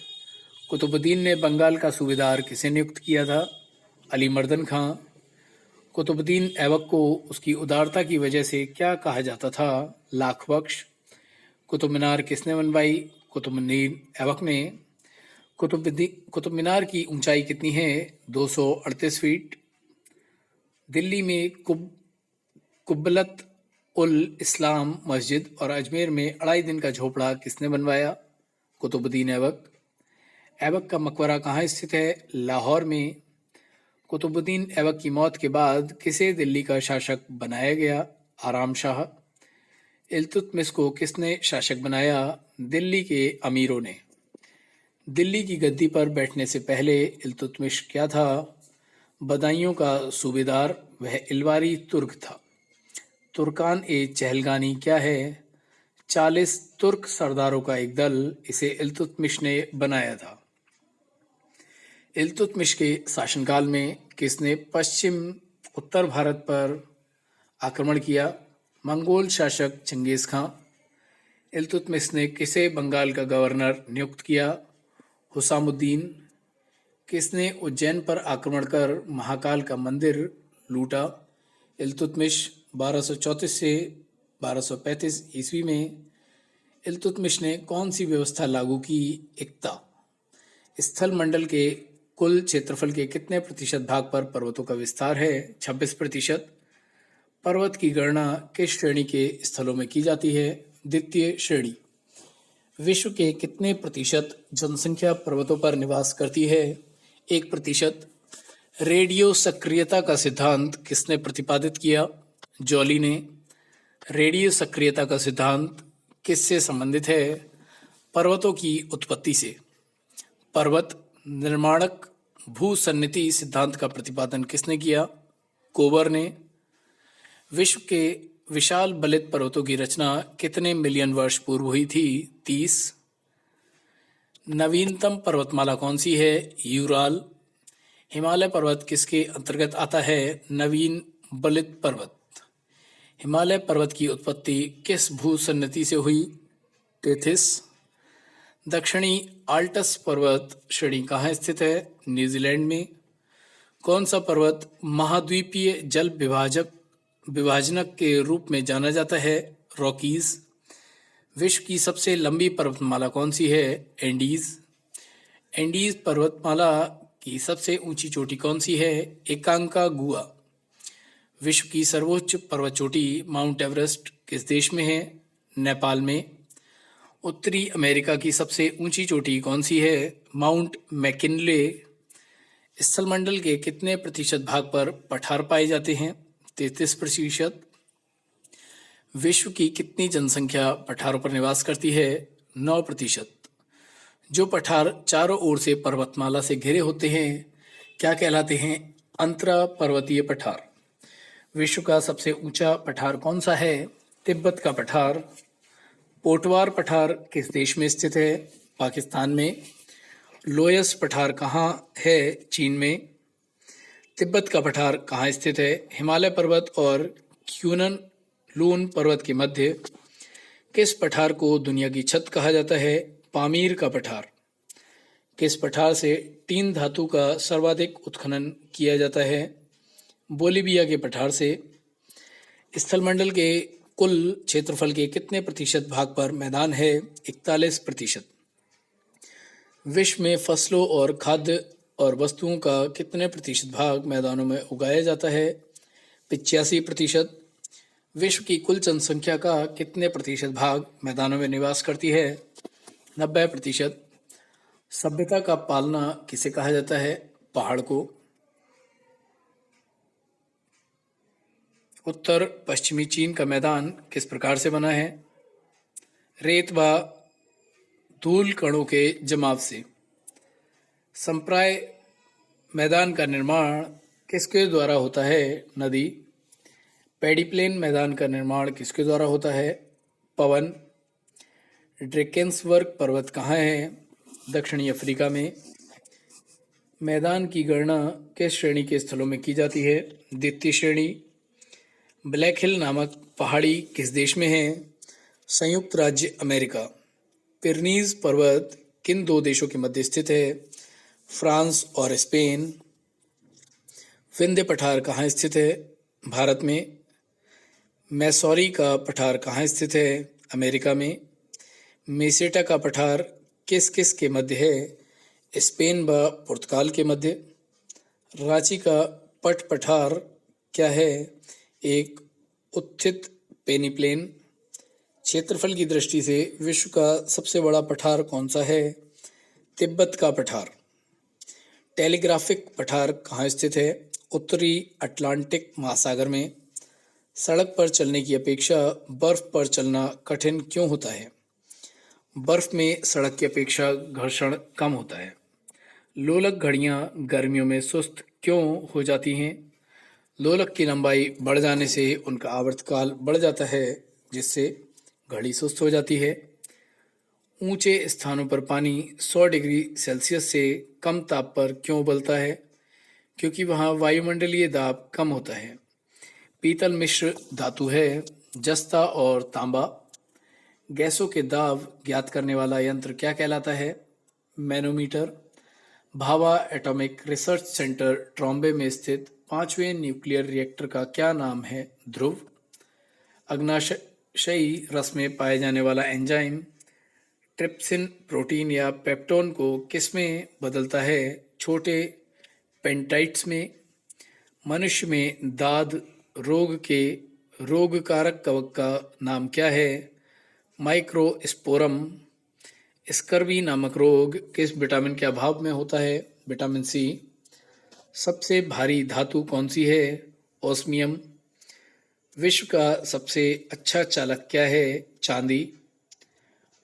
कुतुबुद्दीन ने बंगाल का सूबेदार किसे नियुक्त किया था? अली मर्दन खां। कुतुबुद्दीन ऐबक को उसकी उदारता की वजह से क्या कहा जाता था? लाख बख्श। कुतुब मीनार किसने बनवाई? कुतुबुद्दीन ऐबक ने। कुतुब मीनार की ऊंचाई कितनी है? 238 फीट। दिल्ली में कुब्बलत उल इस्लाम मस्जिद और अजमेर में 2.5 दिन का झोपड़ा किसने बनवाया? कुतुबुद्दीन ऐबक। ऐबक का मकबरा कहाँ स्थित है? लाहौर में। कुतुबुद्दीन ऐबक की मौत के बाद किसे दिल्ली का शासक बनाया गया? आराम शाह। इल्तुतमिश को किसने शासक बनाया? दिल्ली के अमीरों ने। दिल्ली की गद्दी पर बैठने से पहले इल्तुतमिश क्या था? बदायूं का सूबेदार। वह इलवारी तुर्क था। तुर्कान ए चहलगानी क्या है? 40 तुर्क सरदारों का एक दल। इसे इल्तुतमिश ने बनाया था। इल्तुतमिश के शासनकाल में किसने पश्चिम उत्तर भारत पर आक्रमण किया? मंगोल शासक चंगेज खां। इल्तुतमिश ने किसे बंगाल का गवर्नर नियुक्त किया? हुसामुद्दीन। किसने उज्जैन पर आक्रमण कर महाकाल का मंदिर लूटा? इल्तुतमिश। 1234 से 1235 ईस्वी में इल्तुतमिश ने कौन सी व्यवस्था लागू की? इक्ता। स्थल मंडल के कुल क्षेत्रफल के कितने प्रतिशत भाग पर पर्वतों का विस्तार है? 26%। पर्वत की गणना किस श्रेणी के स्थलों में की जाती है? द्वितीय श्रेणी। विश्व के कितने प्रतिशत जनसंख्या पर्वतों पर निवास करती है? 1%। रेडियो सक्रियता का सिद्धांत किसने प्रतिपादित किया? जॉली ने। रेडियो सक्रियता का सिद्धांत किससे संबंधित है? पर्वतों की उत्पत्ति से। पर्वत निर्माणक भूसन्निधि सिद्धांत का प्रतिपादन किसने किया? कोबर ने। विश्व के विशाल बलित पर्वतों की रचना कितने मिलियन वर्ष पूर्व हुई थी? 30। नवीनतम पर्वतमाला कौन सी है? यूराल। हिमालय पर्वत किसके अंतर्गत आता है? नवीन बलित पर्वत। हिमालय पर्वत की उत्पत्ति किस भूसन्निधि से हुई? टेथिस। दक्षिणी आल्टस पर्वत श्रेणी कहाँ स्थित है? न्यूजीलैंड में। कौन सा पर्वत महाद्वीपीय जल विभाजनक के रूप में जाना जाता है? रॉकीज। विश्व की सबसे लंबी पर्वतमाला कौन सी है? एंडीज। एंडीज पर्वतमाला की सबसे ऊंची चोटी कौन सी है? एकांकागुआ। विश्व की सर्वोच्च पर्वत चोटी माउंट एवरेस्ट किस देश में है? नेपाल में। उत्तरी अमेरिका की सबसे ऊंची चोटी कौन सी है? Mount McKinley. स्थलमंडल के कितने प्रतिशत भाग पर पठार पाए जाते हैं? 33%। विश्व की कितनी जनसंख्या पठारों पर निवास करती है? 9%। जो पठार चारों ओर से पर्वतमाला से घिरे होते हैं क्या कहलाते हैं? अंतरा पर्वतीय पठार। विश्व का सबसे ऊंचा पठार कौन सा है? तिब्बत का पठार। पोटवार पठार किस देश में स्थित है? पाकिस्तान में। लोयस पठार कहाँ है? चीन में। तिब्बत का पठार कहाँ स्थित है? हिमालय पर्वत और क्यूनन लून पर्वत के मध्य। किस पठार को दुनिया की छत कहा जाता है? पामीर का पठार। किस पठार से टीन धातु का सर्वाधिक उत्खनन किया जाता है? बोलिविया के पठार से। स्थलमंडल के कुल क्षेत्रफल के कितने प्रतिशत भाग पर मैदान है? 41%। विश्व में फसलों और खाद्य और वस्तुओं का कितने प्रतिशत भाग मैदानों में उगाया जाता है? 85%। विश्व की कुल जनसंख्या का कितने प्रतिशत भाग मैदानों में निवास करती है? 90%। सभ्यता का पालना किसे कहा जाता है? पहाड़ को। उत्तर पश्चिमी चीन का मैदान किस प्रकार से बना है? रेत व धूल कणों के जमाव से। संप्राय मैदान का निर्माण किसके द्वारा होता है? नदी। पेडिप्लेन मैदान का निर्माण किसके द्वारा होता है? पवन। ड्रेकेंसवर्ग पर्वत कहाँ है? दक्षिणी अफ्रीका में। मैदान की गणना किस श्रेणी के स्थलों में की जाती है? द्वितीय श्रेणी। ब्लैक हिल नामक पहाड़ी किस देश में है? संयुक्त राज्य अमेरिका। पिरनीज पर्वत किन दो देशों के मध्य स्थित है? फ्रांस और स्पेन। विंध्य पठार कहाँ स्थित है? भारत में। मैसौरी का पठार कहाँ स्थित है? अमेरिका में। मेसेटा का पठार किस किस के मध्य है? स्पेन व पुर्तगाल के मध्य। रांची का पट पठार क्या है? एक उत्थित पेनीप्लेन। क्षेत्रफल की दृष्टि से विश्व का सबसे बड़ा पठार कौन सा है? तिब्बत का पठार। टेलीग्राफिक पठार कहाँ स्थित है? उत्तरी अटलांटिक महासागर में। सड़क पर चलने की अपेक्षा बर्फ पर चलना कठिन क्यों होता है? बर्फ में सड़क की अपेक्षा घर्षण कम होता है। लोलक घड़ियां गर्मियों में सुस्त क्यों हो जाती हैं? लोलक की लंबाई बढ़ जाने से उनका आवर्तकाल बढ़ जाता है, जिससे घड़ी सुस्त हो जाती है। ऊंचे स्थानों पर पानी 100 डिग्री सेल्सियस से कम ताप पर क्यों उबलता है? क्योंकि वहाँ वायुमंडलीय दाब कम होता है। पीतल मिश्र धातु है। जस्ता और तांबा। गैसों के दाब ज्ञात करने वाला यंत्र क्या कहलाता है? Manometer. Bhabha atomic research centre Trombay में स्थित 5वें न्यूक्लियर रिएक्टर का क्या नाम है? ध्रुव। अग्नाशयी रस में पाए जाने वाला एंजाइम ट्रिप्सिन प्रोटीन या पेप्टोन को किस में बदलता है? छोटे पेंटाइट्स में। मनुष्य में दाद रोग के रोगकारक कवक का नाम क्या है? माइक्रोस्पोरम। स्कर्वी नामक रोग किस विटामिन के अभाव में होता है? Vitamin C. सबसे भारी धातु कौन सी है? ओस्मियम। विश्व का सबसे अच्छा चालक क्या है? चांदी।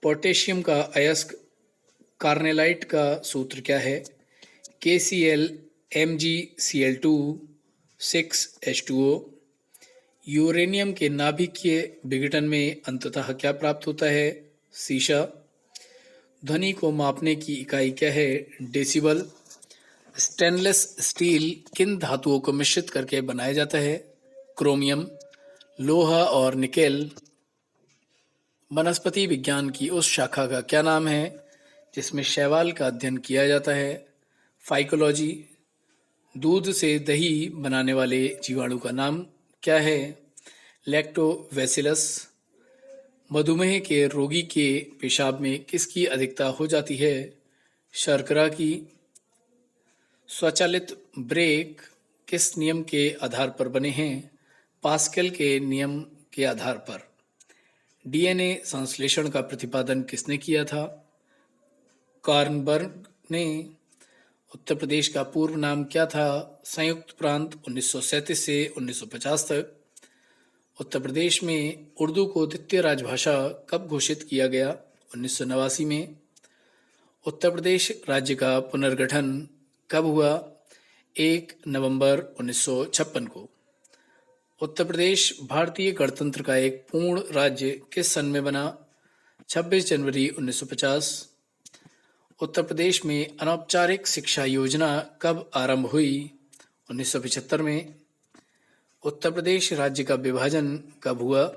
पोटेशियम का अयस्क कार्नेलाइट का सूत्र क्या है? KCl MgCl2 6H2O। यूरेनियम के नाभिकीय विघटन में अंततः क्या प्राप्त होता है? सीसा। ध्वनि को मापने की इकाई क्या है? डेसिबल। स्टेनलेस स्टील किन धातुओं को मिश्रित करके बनाया जाता है? क्रोमियम, लोहा और निकेल। वनस्पति विज्ञान की उस शाखा का क्या नाम है जिसमें शैवाल का अध्ययन किया जाता है? फाइकोलॉजी। दूध से दही बनाने वाले जीवाणु का नाम क्या है? लैक्टोबैसिलस। मधुमेह के रोगी के पेशाब में किसकी अधिकता हो जाती है? शर्करा की। स्वचालित ब्रेक किस नियम के आधार पर बने हैं? पास्कल के नियम के आधार पर। डीएनए संश्लेषण का प्रतिपादन किसने किया था? कार्नबर्ग ने। उत्तर प्रदेश का पूर्व नाम क्या था? संयुक्त प्रांत 1937 से 1950 तक। उत्तर प्रदेश में उर्दू को द्वितीय राजभाषा कब घोषित किया गया? 1989 में। उत्तर प्रदेश राज्य का पुनर्गठन कब हुआ? 1 नवंबर 1956 को। उत्तर प्रदेश भारतीय गणतंत्र का एक पूर्ण राज्य किस सन में बना? 26 जनवरी 1950। उत्तर प्रदेश में अनौपचारिक शिक्षा योजना कब आरंभ हुई? 1975 में। उत्तर प्रदेश राज्य का विभाजन कब हुआ?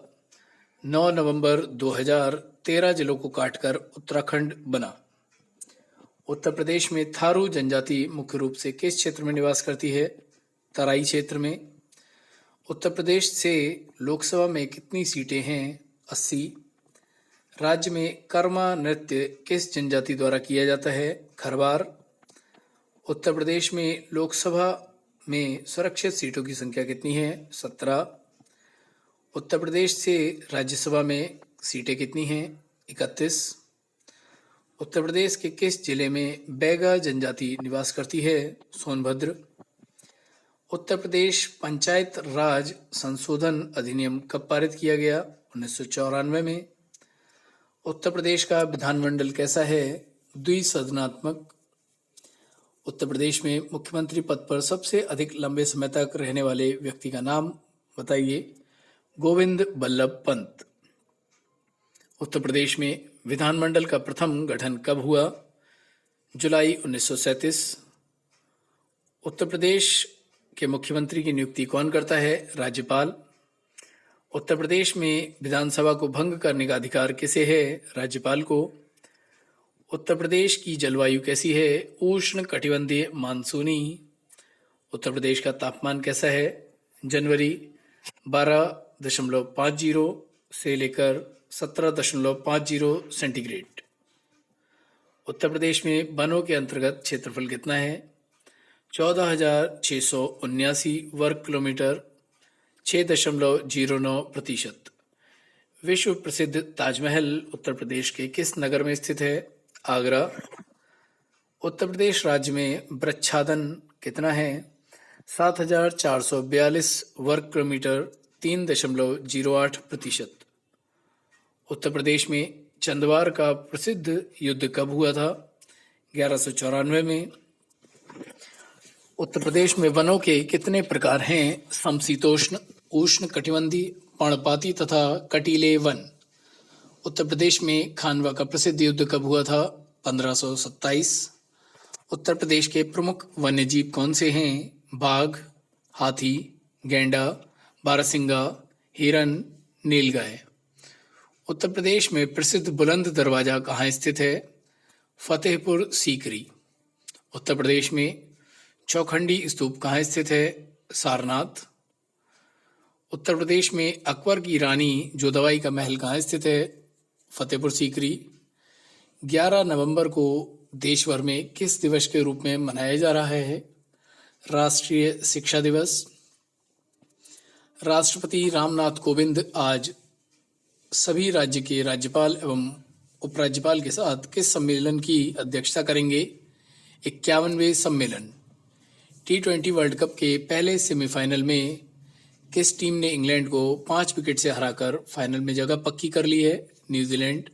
9 नवंबर 2000। 13 जिलों को काटकर उत्तराखंड बना। उत्तर प्रदेश में थारू जनजाति मुख्य रूप से किस क्षेत्र में निवास करती है? तराई क्षेत्र में। उत्तर प्रदेश से लोकसभा में कितनी सीटें हैं? 80। राज्य में कर्मा नृत्य किस जनजाति द्वारा किया जाता है? खरवार। उत्तर प्रदेश में लोकसभा में सुरक्षित सीटों की संख्या कितनी है? 17। उत्तर प्रदेश से राज्यसभा में सीटें कितनी हैं? 31। उत्तर प्रदेश के किस जिले में बैगा जनजाति निवास करती है? सोनभद्र। उत्तर प्रदेश पंचायत राज संशोधन अधिनियम कब पारित किया गया? 1994 में। उत्तर प्रदेश का विधानमंडल कैसा है? द्विसदनात्मक। उत्तर प्रदेश में मुख्यमंत्री पद पर सबसे अधिक लंबे समय तक रहने वाले व्यक्ति का नाम बताइए। गोविंद बल्लभ पंत। उत्तर प्रदेश में विधानमंडल का प्रथम गठन कब हुआ? जुलाई 1937। उत्तर प्रदेश के मुख्यमंत्री की नियुक्ति कौन करता है? राज्यपाल। उत्तर प्रदेश में विधानसभा को भंग करने का अधिकार किसे है? राज्यपाल को। उत्तर प्रदेश की जलवायु कैसी है? उष्ण कटिबंधीय मानसूनी। उत्तर प्रदेश का तापमान कैसा है? जनवरी 12.50 से लेकर 17.50 सेंटीग्रेड। उत्तर प्रदेश में वनों के अंतर्गत क्षेत्रफल कितना है? 14,679 वर्ग किलोमीटर, 6.09%। विश्व प्रसिद्ध ताजमहल उत्तर प्रदेश के किस नगर में स्थित है? आगरा। उत्तर प्रदेश राज्य में वृक्षादन कितना है? 7,442 वर्ग किलोमीटर, 3.08%। उत्तर प्रदेश में चंदवार का प्रसिद्ध युद्ध कब हुआ था? 1194 में। उत्तर प्रदेश में वनों के कितने प्रकार हैं? समशीतोष्ण, उष्ण कटिबंधीय, पर्णपाती तथा कटीले वन। उत्तर प्रदेश में खानवा का प्रसिद्ध युद्ध कब हुआ था? 1527। उत्तर प्रदेश के प्रमुख वन्यजीव कौन से हैं? बाघ, हाथी, गैंडा, बारहसिंगा, हिरन, नीलगाय। उत्तर प्रदेश में प्रसिद्ध बुलंद दरवाजा कहाँ स्थित है? फतेहपुर सीकरी। उत्तर प्रदेश में चौखंडी स्तूप कहाँ स्थित है? सारनाथ। उत्तर प्रदेश में अकबर की रानी जोधाबाई का महल कहाँ स्थित है? फतेहपुर सीकरी। 11 नवंबर को देश भर में किस दिवस के रूप में मनाया जा रहा है? राष्ट्रीय शिक्षा दिवस। राष्ट्रपति रामनाथ कोविंद आज सभी राज्य के राज्यपाल एवं उपराज्यपाल के साथ किस सम्मेलन की अध्यक्षता करेंगे? 51वें सम्मेलन। T20 वर्ल्ड कप के पहले सेमीफाइनल में किस टीम ने इंग्लैंड को 5 विकेट से हराकर फाइनल में जगह पक्की कर ली है? न्यूजीलैंड।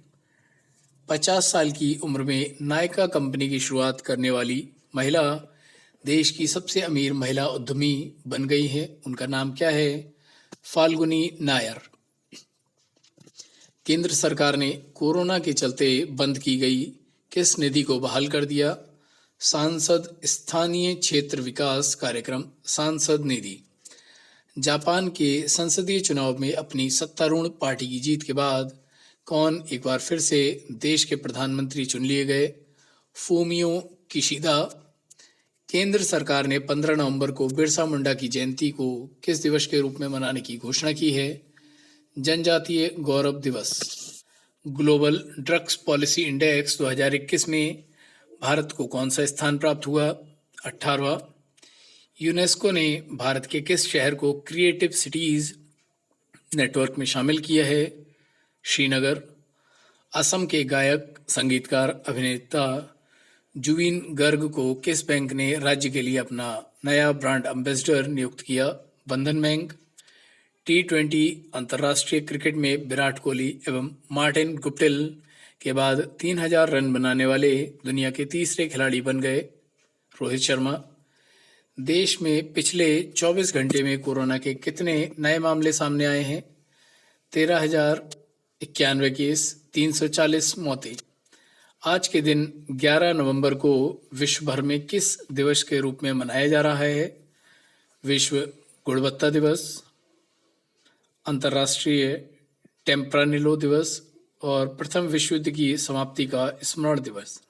50 साल की उम्र में नायका कंपनी की शुरुआत करने वाली महिला देश की सबसे अमीर महिला उद्यमी बन गई है। उनका नाम क्या है? फाल्गुनी नायर। केंद्र सरकार ने कोरोना के चलते बंद की गई किस निधि को बहाल कर दिया? सांसद स्थानीय क्षेत्र विकास कार्यक्रम, सांसद निधि। जापान के संसदीय चुनाव में अपनी सत्तारूढ़ पार्टी की जीत के बाद कौन एक बार फिर से देश के प्रधानमंत्री चुन लिए गए? Fumio Kishida. केंद्र सरकार ने 15 नवंबर को बिरसा मुंडा की जयंती को किस दिवस के रूप में मनाने की घोषणा की है? जनजातीय गौरव दिवस। ग्लोबल ड्रग्स पॉलिसी इंडेक्स 2021 में भारत को कौन सा स्थान प्राप्त हुआ? 18वां। यूनेस्को ने भारत के किस शहर को क्रिएटिव सिटीज नेटवर्क में शामिल किया है? श्रीनगर। असम के गायक, संगीतकार, अभिनेता जुबिन गर्ग को किस बैंक ने राज्य के लिए अपना नया ब्रांड एम्बेसडर नियुक्त किया? बंधन बैंक। T20 अंतर्राष्ट्रीय क्रिकेट में विराट कोहली एवं मार्टिन गुप्टिल के बाद 3000 रन बनाने वाले दुनिया के तीसरे खिलाड़ी बन गए रोहित शर्मा। देश में पिछले 24 घंटे में कोरोना के कितने नए मामले सामने आए हैं? 13,091 केस, 340 मौतें। आज के दिन 11 नवंबर को विश्व भर में किस दिवस के रूप में मनाया जा रहा है? विश्व गुणवत्ता दिवस, अंतर्राष्ट्रीय टेम्प्रानिलो दिवस और प्रथम विश्व युद्ध की समाप्ति का स्मरण दिवस।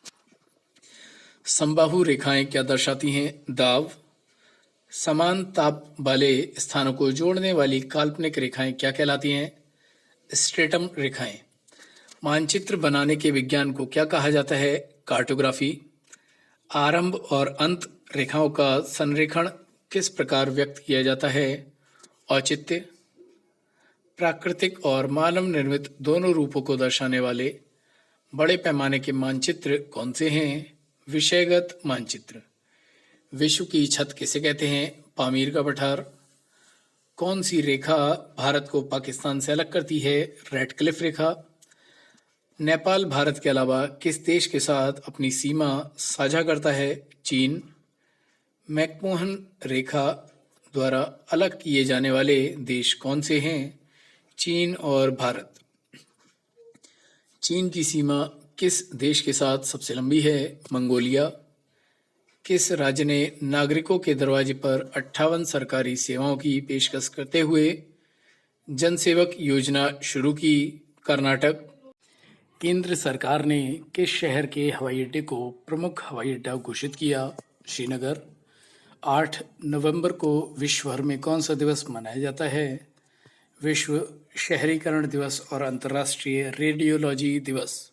समबाहु रेखाएं क्या दर्शाती हैं? दाव। समान ताप वाले स्थानों को जोड़ने वाली काल्पनिक रेखाएं क्या कहलाती हैं? स्ट्रेटम रेखाएं। मानचित्र बनाने के विज्ञान को क्या कहा जाता है? कार्टोग्राफी। आरंभ और अंत रेखाओं का संरेखण किस प्रकार व्यक्त किया जाता है? औचित्य। प्राकृतिक और मानव निर्मित दोनों रूपों को दर्शाने वाले बड़े पैमाने के मानचित्र कौन से हैं? विषयगत मानचित्र। विश्व की छत किसे कहते हैं? पामीर का पठार। कौन सी रेखा भारत को पाकिस्तान से अलग करती है? रेडक्लिफ रेखा। नेपाल भारत के अलावा किस देश के साथ अपनी सीमा साझा करता है? चीन। मैकमोहन रेखा द्वारा अलग किए जाने वाले देश कौन से हैं? चीन और भारत। चीन की सीमा किस देश के साथ सबसे लंबी है? मंगोलिया। किस राज्य ने नागरिकों के दरवाजे पर 58 सरकारी सेवाओं की पेशकश करते हुए जनसेवक योजना शुरू की? कर्नाटक। केंद्र सरकार ने किस शहर के हवाई अड्डे को प्रमुख हवाई अड्डा घोषित किया? श्रीनगर। 8 नवंबर को विश्व भर में कौन सा दिवस मनाया जाता है? विश्व शहरीकरण दिवस और अंतर्राष्ट्रीय रेडियोलॉजी दिवस।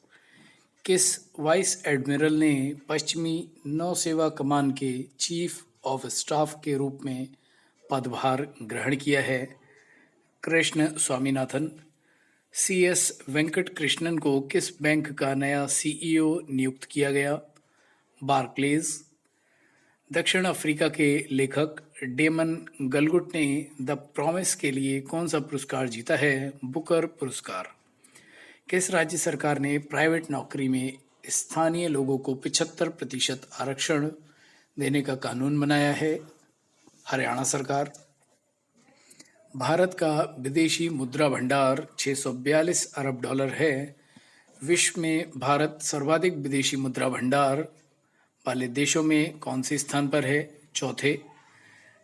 किस वाइस एडमिरल ने पश्चिमी नौसेना कमान के चीफ ऑफ स्टाफ के रूप में पदभार ग्रहण किया है? कृष्ण स्वामीनाथन। CS वेंकट कृष्णन को किस बैंक का नया CEO नियुक्त किया गया? बार्कलेज। दक्षिण अफ्रीका के लेखक डेमन गलगुट ने द प्रॉमिस के लिए कौन सा पुरस्कार जीता है? बुकर पुरस्कार। किस राज्य सरकार ने प्राइवेट नौकरी में स्थानीय लोगों को 75% आरक्षण देने का कानून बनाया है? हरियाणा सरकार। भारत का विदेशी मुद्रा भंडार 642 अरब डॉलर है। विश्व में भारत सर्वाधिक विदेशी मुद्रा भंडार वाले देशों में कौन से स्थान पर है? चौथे।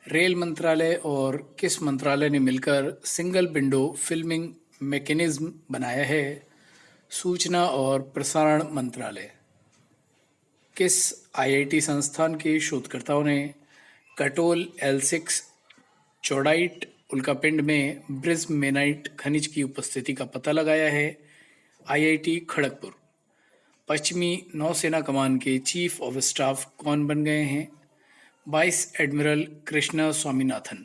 रेल मंत्रालय और किस मंत्रालय ने मिलकर सिंगल विंडो फिल्मिंग मैकेनिज्म बनाया है? सूचना और प्रसारण मंत्रालय। किस IIT संस्थान के शोधकर्ताओं ने कटोल L6 चौडाइट उल्कापिंड में ब्रिस्मेनाइट खनिज की उपस्थिति का पता लगाया है? IIT खड़गपुर। पश्चिमी नौसेना कमान के चीफ ऑफ स्टाफ कौन बन गए हैं? Vice admiral Krishna Swaminathan.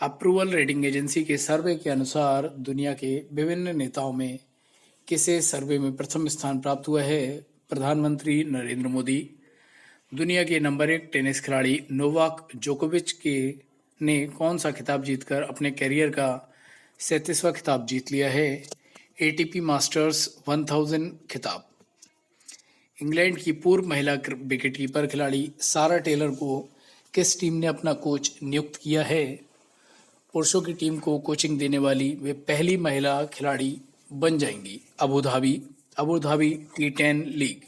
Approval rating agency के सर्वे के अनुसार दुनिया के विभिन्न नेताओं में किसे सर्वे में प्रथम स्थान प्राप्त हुआ है? प्रधानमंत्री नरेंद्र मोदी। दुनिया के नंबर 1 टेनिस खिलाड़ी नोवाक जोकोविच ने कौन सा खिताब जीतकर अपने कैरियर का 37वां खिताब जीत लिया है? ATP मास्टर्स 1000 खिताब। इंग्लैंड की पूर्व महिला विकेटकीपर खिलाड़ी सारा टेलर को किस टीम ने अपना कोच नियुक्त किया है? पुरुषों की टीम को कोचिंग देने वाली वे पहली महिला खिलाड़ी बन जाएंगी। Abu Dhabi T10 league.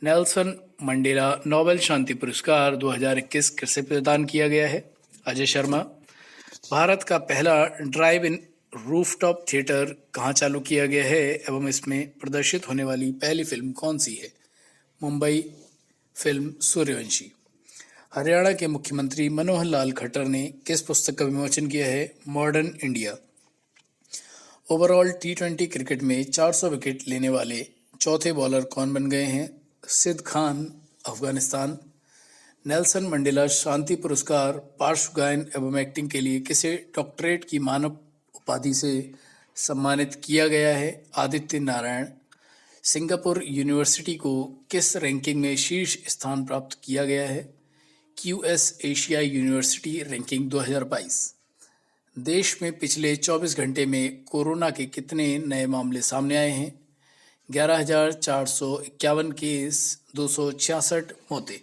Nelson Mandela Nobel शांति पुरस्कार 2021 किसे प्रदान किया गया है? अजय शर्मा। भारत का पहला ड्राइव इन रूफटॉप थिएटर कहाँ चालू किया गया है एवं इसमें प्रदर्शित होने वाली पहली फिल्म कौन सी है? मुंबई फिल्म सूर्यवंशी। हरियाणा के मुख्यमंत्री मनोहर लाल खट्टर ने किस पुस्तक का विमोचन किया है? Modern India. ओवरऑल टी20 क्रिकेट में 400 विकेट लेने वाले चौथे बॉलर कौन बन गए हैं? सिद खान, अफगानिस्तान। नेल्सन मंडेला शांति पुरस्कार पार्श्व गायन एवं एक्टिंग के लिए किसे डॉक्टरेट की मानद उपाधि से सम्मानित किया गया है? आदित्य नारायण। सिंगापुर यूनिवर्सिटी को किस रैंकिंग में शीर्ष स्थान प्राप्त किया गया है? QS एशियाई यूनिवर्सिटी रैंकिंग 2022। देश में पिछले 24 घंटे में कोरोना के कितने नए मामले सामने आए हैं? 11,451 केस, 266 मौतें।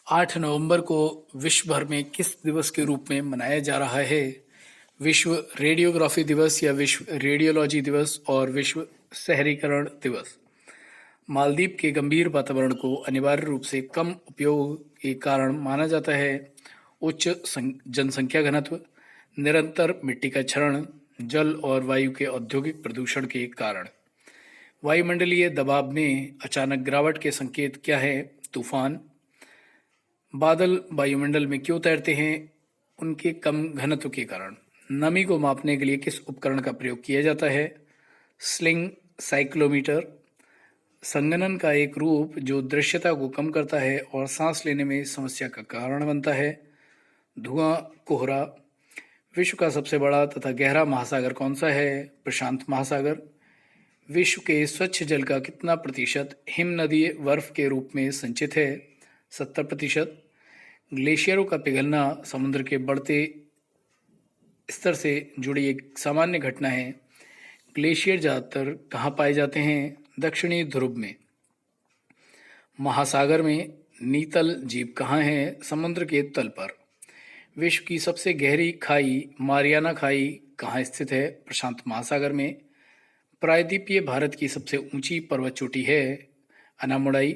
8 नवंबर को विश्व भर में किस दिवस के रूप में मनाया जा रहा है? विश्व रेडियोग्राफी दिवस या विश्व रेडियोलॉजी दिवस और विश्व शहरीकरण दिवस। मालदीव के गंभीर वातावरण को अनिवार्य रूप से कम उपयोग के कारण माना जाता है। उच्च जनसंख्या घनत्व, निरंतर मिट्टी का क्षरण, जल और वायु के औद्योगिक प्रदूषण के कारण। वायुमंडलीय दबाव में अचानक गिरावट के संकेत क्या है? तूफान। बादल वायुमंडल में क्यों तैरते हैं? उनके कम घनत्व के कारण। नमी को मापने के लिए किस उपकरण का प्रयोग किया जाता है? स्लिंग साइक्लोमीटर। संघनन का एक रूप जो दृश्यता को कम करता है और सांस लेने में समस्या का कारण बनता है। धुआं, कोहरा। विश्व का सबसे बड़ा तथा गहरा महासागर कौन सा है? प्रशांत महासागर। विश्व के स्वच्छ जल का कितना प्रतिशत हिम नदी बर्फ के रूप में संचित है? 70%। ग्लेशियरों का पिघलना समुद्र के बढ़ते स्तर से जुड़ी एक सामान्य घटना है। ग्लेशियर ज़्यादातर कहाँ पाए जाते हैं? दक्षिणी ध्रुव में। महासागर में नीतल जीव कहाँ है? समुद्र के तल पर। विश्व की सबसे गहरी खाई मारियाना खाई कहाँ स्थित है? प्रशांत महासागर में। प्रायद्वीपीय भारत की सबसे ऊंची पर्वत चोटी है? अनामुड़ाई।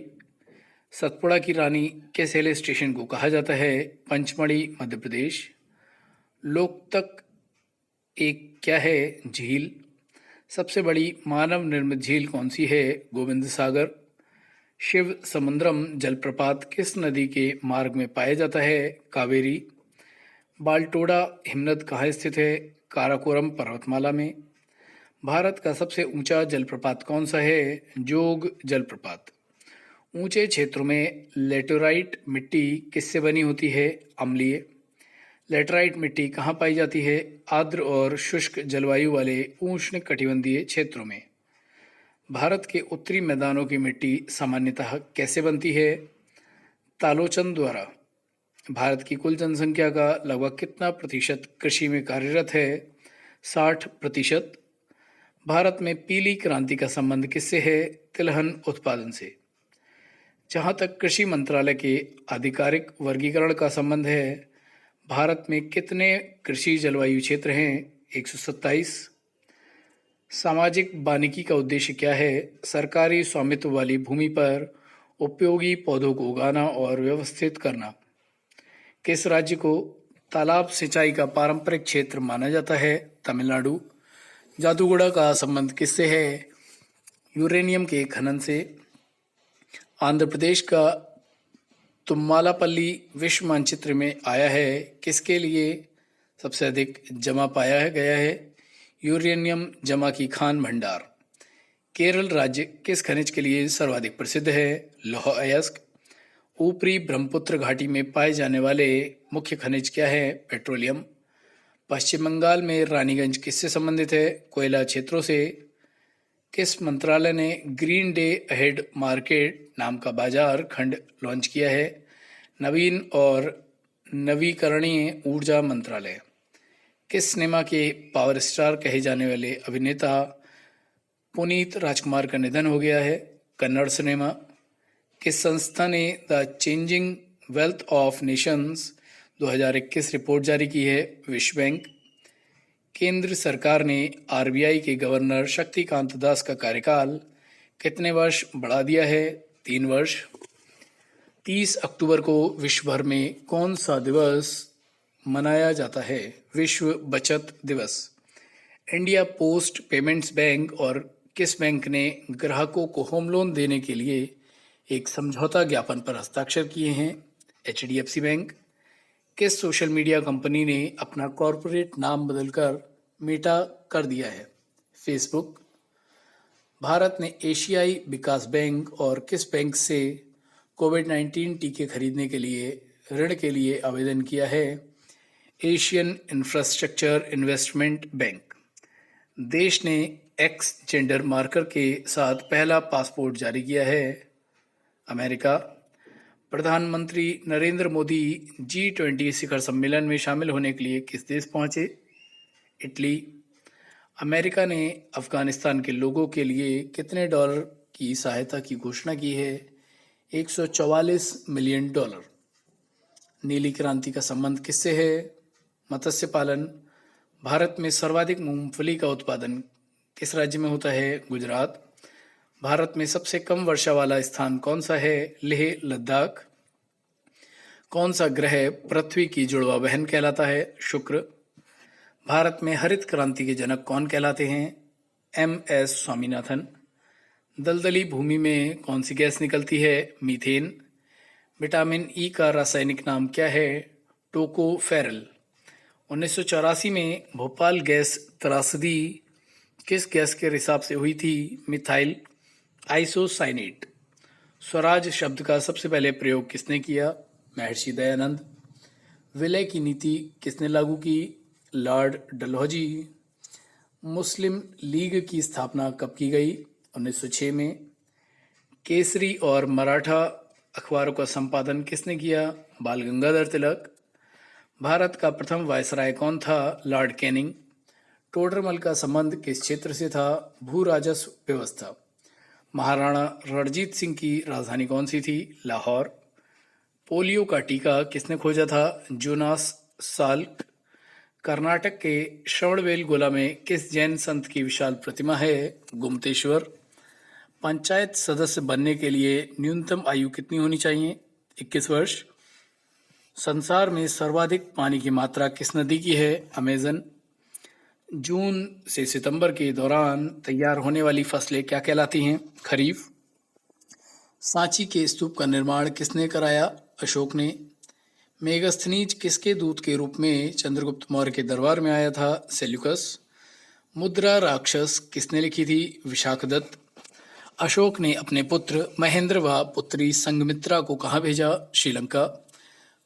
सतपुड़ा की रानी किस हिल स्टेशन को कहा जाता है? पंचमढ़ी, मध्य प्रदेश। लोकतक एक क्या है? झील। सबसे बड़ी मानव निर्मित झील कौन सी है? गोविंद सागर। शिव समुद्रम जलप्रपात किस नदी के मार्ग में पाया जाता है? कावेरी। बाल्टोड़ा हिमनद कहाँ स्थित है? काराकोरम पर्वतमाला में। भारत का सबसे ऊंचा जलप्रपात कौन सा है? जोग जलप्रपात। ऊंचे क्षेत्रों में लेटोराइट मिट्टी किससे बनी होती है? अम्लीय। लेटराइट मिट्टी कहाँ पाई जाती है? आर्द्र और शुष्क जलवायु वाले उष्ण कटिबंधीय क्षेत्रों में। भारत के उत्तरी मैदानों की मिट्टी सामान्यतः कैसे बनती है? तालोचन द्वारा। भारत की कुल जनसंख्या का लगभग कितना प्रतिशत कृषि में कार्यरत है? 60%। भारत में पीली क्रांति का संबंध किससे है? तिलहन उत्पादन से। जहाँ तक कृषि मंत्रालय के आधिकारिक वर्गीकरण का संबंध है, भारत में कितने कृषि जलवायु क्षेत्र हैं? 127। सामाजिक वानिकी का उद्देश्य क्या है? सरकारी स्वामित्व वाली भूमि पर उपयोगी पौधों को उगाना और व्यवस्थित करना। किस राज्य को तालाब सिंचाई का पारंपरिक क्षेत्र माना जाता है? तमिलनाडु। जादूगोड़ा का संबंध किससे है? यूरेनियम के खनन से। आंध्र प्रदेश का तुम्मालापल्ली विश्व मानचित्र में आया है किसके लिए सबसे अधिक जमा पाया गया है? यूरेनियम जमा की खान भंडार। केरल राज्य किस खनिज के लिए सर्वाधिक प्रसिद्ध है? लौह अयस्क। ऊपरी ब्रह्मपुत्र घाटी में पाए जाने वाले मुख्य खनिज क्या है? पेट्रोलियम। पश्चिम बंगाल में रानीगंज किससे संबंधित है? कोयला क्षेत्रों से। किस मंत्रालय ने ग्रीन डे अहेड मार्केट नाम का बाजार खंड लॉन्च किया है? नवीन और नवीकरणीय ऊर्जा मंत्रालय। किस सिनेमा के पावर स्टार कहे जाने वाले अभिनेता पुनीत राजकुमार का निधन हो गया है? कन्नड़ सिनेमा। किस संस्था ने the changing wealth of Nations 2021 report जारी की है? विश्व बैंक। केंद्र सरकार ने RBI के गवर्नर शक्तिकांत दास का कार्यकाल कितने वर्ष बढ़ा दिया है? 3 वर्ष। 30 अक्टूबर को विश्व भर में कौन सा दिवस मनाया जाता है? विश्व बचत दिवस। इंडिया पोस्ट पेमेंट्स बैंक और किस बैंक ने ग्राहकों को होम लोन देने के लिए एक समझौता ज्ञापन पर हस्ताक्षर किए हैं? HDFC bank. किस सोशल मीडिया कंपनी ने अपना कॉरपोरेट नाम बदलकर मेटा कर दिया है? फेसबुक। भारत ने एशियाई विकास बैंक और किस बैंक से कोविड-19 टीके खरीदने के लिए ऋण के लिए आवेदन किया है? Asian infrastructure investment bank. देश ने एक्स जेंडर मार्कर के साथ पहला पासपोर्ट जारी किया है। अमेरिका। प्रधानमंत्री नरेंद्र मोदी G20 शिखर सम्मेलन में शामिल होने के लिए किस देश पहुंचे? इटली। अमेरिका ने अफगानिस्तान के लोगों के लिए कितने डॉलर की सहायता की घोषणा की है? 144 मिलियन डॉलर। नीली क्रांति का संबंध किससे है? मत्स्य पालन। भारत में सर्वाधिक मूंगफली का उत्पादन किस राज्य में होता है? गुजरात। भारत में सबसे कम वर्षा वाला स्थान कौन सा है? लेह लद्दाख। कौन सा ग्रह पृथ्वी की जुड़वा बहन कहलाता है? शुक्र। भारत में हरित क्रांति के जनक कौन कहलाते हैं? MS स्वामीनाथन। दलदली भूमि में कौन सी गैस निकलती है? मीथेन। विटामिन ई का रासायनिक नाम क्या है? टोकोफेरल। 1984 में भोपाल गैस त्रासदी किस गैस के रिसाव से हुई थी? Methyl isocyanate. स्वराज शब्द का सबसे पहले प्रयोग किसने किया? महर्षि दयानंद। विलय की नीति किसने लागू की? लॉर्ड डलहौजी। मुस्लिम लीग की स्थापना कब की गई? 1906 में। केसरी और मराठा अखबारों का संपादन किसने किया? बाल गंगाधर तिलक। भारत का प्रथम वायसराय कौन था? Lord Canning. टोडरमल का संबंध किस क्षेत्र से था? भू राजस्व व्यवस्था। महाराणा रणजीत सिंह की राजधानी कौन सी थी? लाहौर। पोलियो का टीका किसने खोजा था? Jonas Salk. कर्नाटक के श्रवणबेलगोला में किस जैन संत की विशाल प्रतिमा है? गोमतेश्वर। पंचायत सदस्य बनने के लिए न्यूनतम आयु कितनी होनी चाहिए? 21 वर्ष। संसार में सर्वाधिक पानी की मात्रा किस नदी की है? अमेजन। जून से सितंबर के दौरान तैयार होने वाली फसलें क्या कहलाती हैं? खरीफ। सांची के स्तूप का निर्माण किसने कराया? अशोक ने। मेगस्थनीज किसके दूत के रूप में चंद्रगुप्त मौर्य के दरबार में आया था? सेल्यूकस। मुद्रा राक्षस किसने लिखी थी? विशाखदत्त। अशोक ने अपने पुत्र महेंद्र व पुत्री संघमित्रा को कहाँ भेजा? श्रीलंका।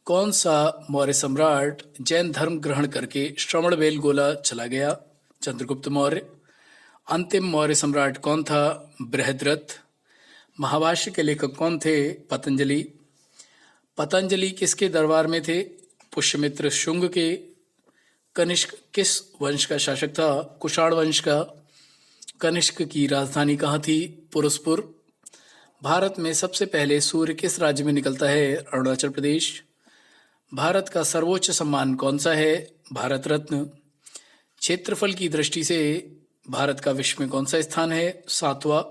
कौन सा मौर्य सम्राट जैन धर्म ग्रहण करके श्रवणबेलगोला चला गया? चंद्रगुप्त मौर्य। अंतिम मौर्य सम्राट कौन था? बृहद्रथ। महाभाष्य के लेखक कौन थे? पतंजलि। पतंजलि किसके दरबार में थे? पुष्यमित्र शुंग के। कनिष्क किस वंश का शासक था? कुषाण वंश का। कनिष्क की राजधानी कहाँ थी? पुरुषपुर। भारत में सबसे पहले सूर्य किस राज्य में निकलता है? अरुणाचल प्रदेश। भारत का सर्वोच्च सम्मान कौन सा है? भारत रत्न। क्षेत्रफल की दृष्टि से भारत का विश्व में कौन सा स्थान है? 7वां।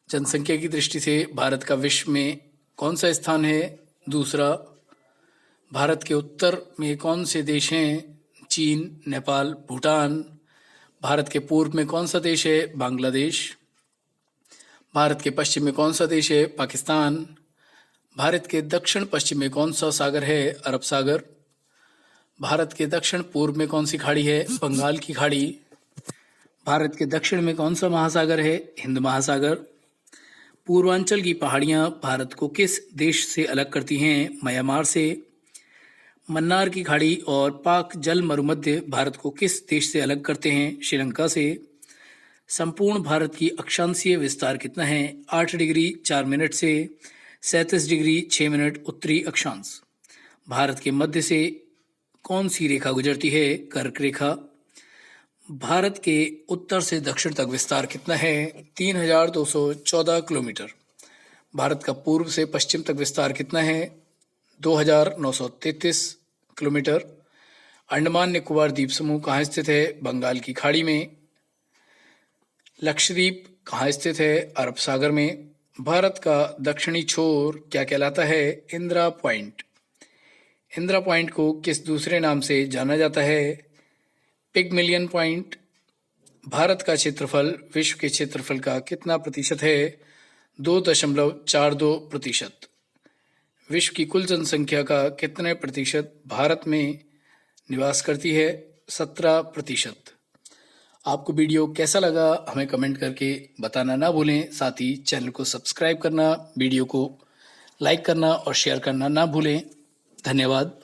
जनसंख्या की दृष्टि से भारत का विश्व में कौन सा स्थान है? 2. भारत के उत्तर में कौन से देश हैं? चीन, नेपाल, भूटान। भारत के पूर्व में कौन सा देश है? बांग्लादेश। भारत के पश्चिम में कौन सा देश है? पाकिस्तान। भारत के दक्षिण पश्चिम में कौन सा सागर है? अरब सागर। भारत के दक्षिण पूर्व में कौन सी खाड़ी है? बंगाल की खाड़ी। भारत के दक्षिण में कौन सा महासागर है? हिंद महासागर। पूर्वांचल की पहाड़ियां भारत को किस देश से अलग करती हैं? म्यांमार से। मन्नार की खाड़ी और पाक जल मरुमध्य भारत को किस देश से अलग करते हैं? श्रीलंका से। संपूर्ण भारत की अक्षांशीय विस्तार कितना है? 8 डिग्री 4 मिनट से 37 डिग्री 6 मिनट उत्तरी अक्षांश। भारत के मध्य से कौन सी रेखा गुजरती है? कर्क रेखा। भारत के उत्तर से दक्षिण तक विस्तार कितना है? 3214 किलोमीटर। भारत का पूर्व से पश्चिम तक विस्तार कितना है? 2933 किलोमीटर। अंडमान निकोबार द्वीप समूह कहाँ स्थित है? बंगाल की खाड़ी में। लक्षद्वीप कहाँ स्थित है? अरब सागर में। भारत का दक्षिणी छोर क्या कहलाता है? इंदिरा पॉइंट। इंदिरा पॉइंट को किस दूसरे नाम से जाना जाता है? पिगमिलियन पॉइंट। भारत का क्षेत्रफल विश्व के क्षेत्रफल का कितना प्रतिशत है? 2.42%। विश्व की कुल जनसंख्या का कितने प्रतिशत भारत में निवास करती है? 17%। आपको वीडियो कैसा लगा हमें कमेंट करके बताना ना भूलें। साथ ही चैनल को सब्सक्राइब करना, वीडियो को लाइक करना और शेयर करना ना भूलें। धन्यवाद।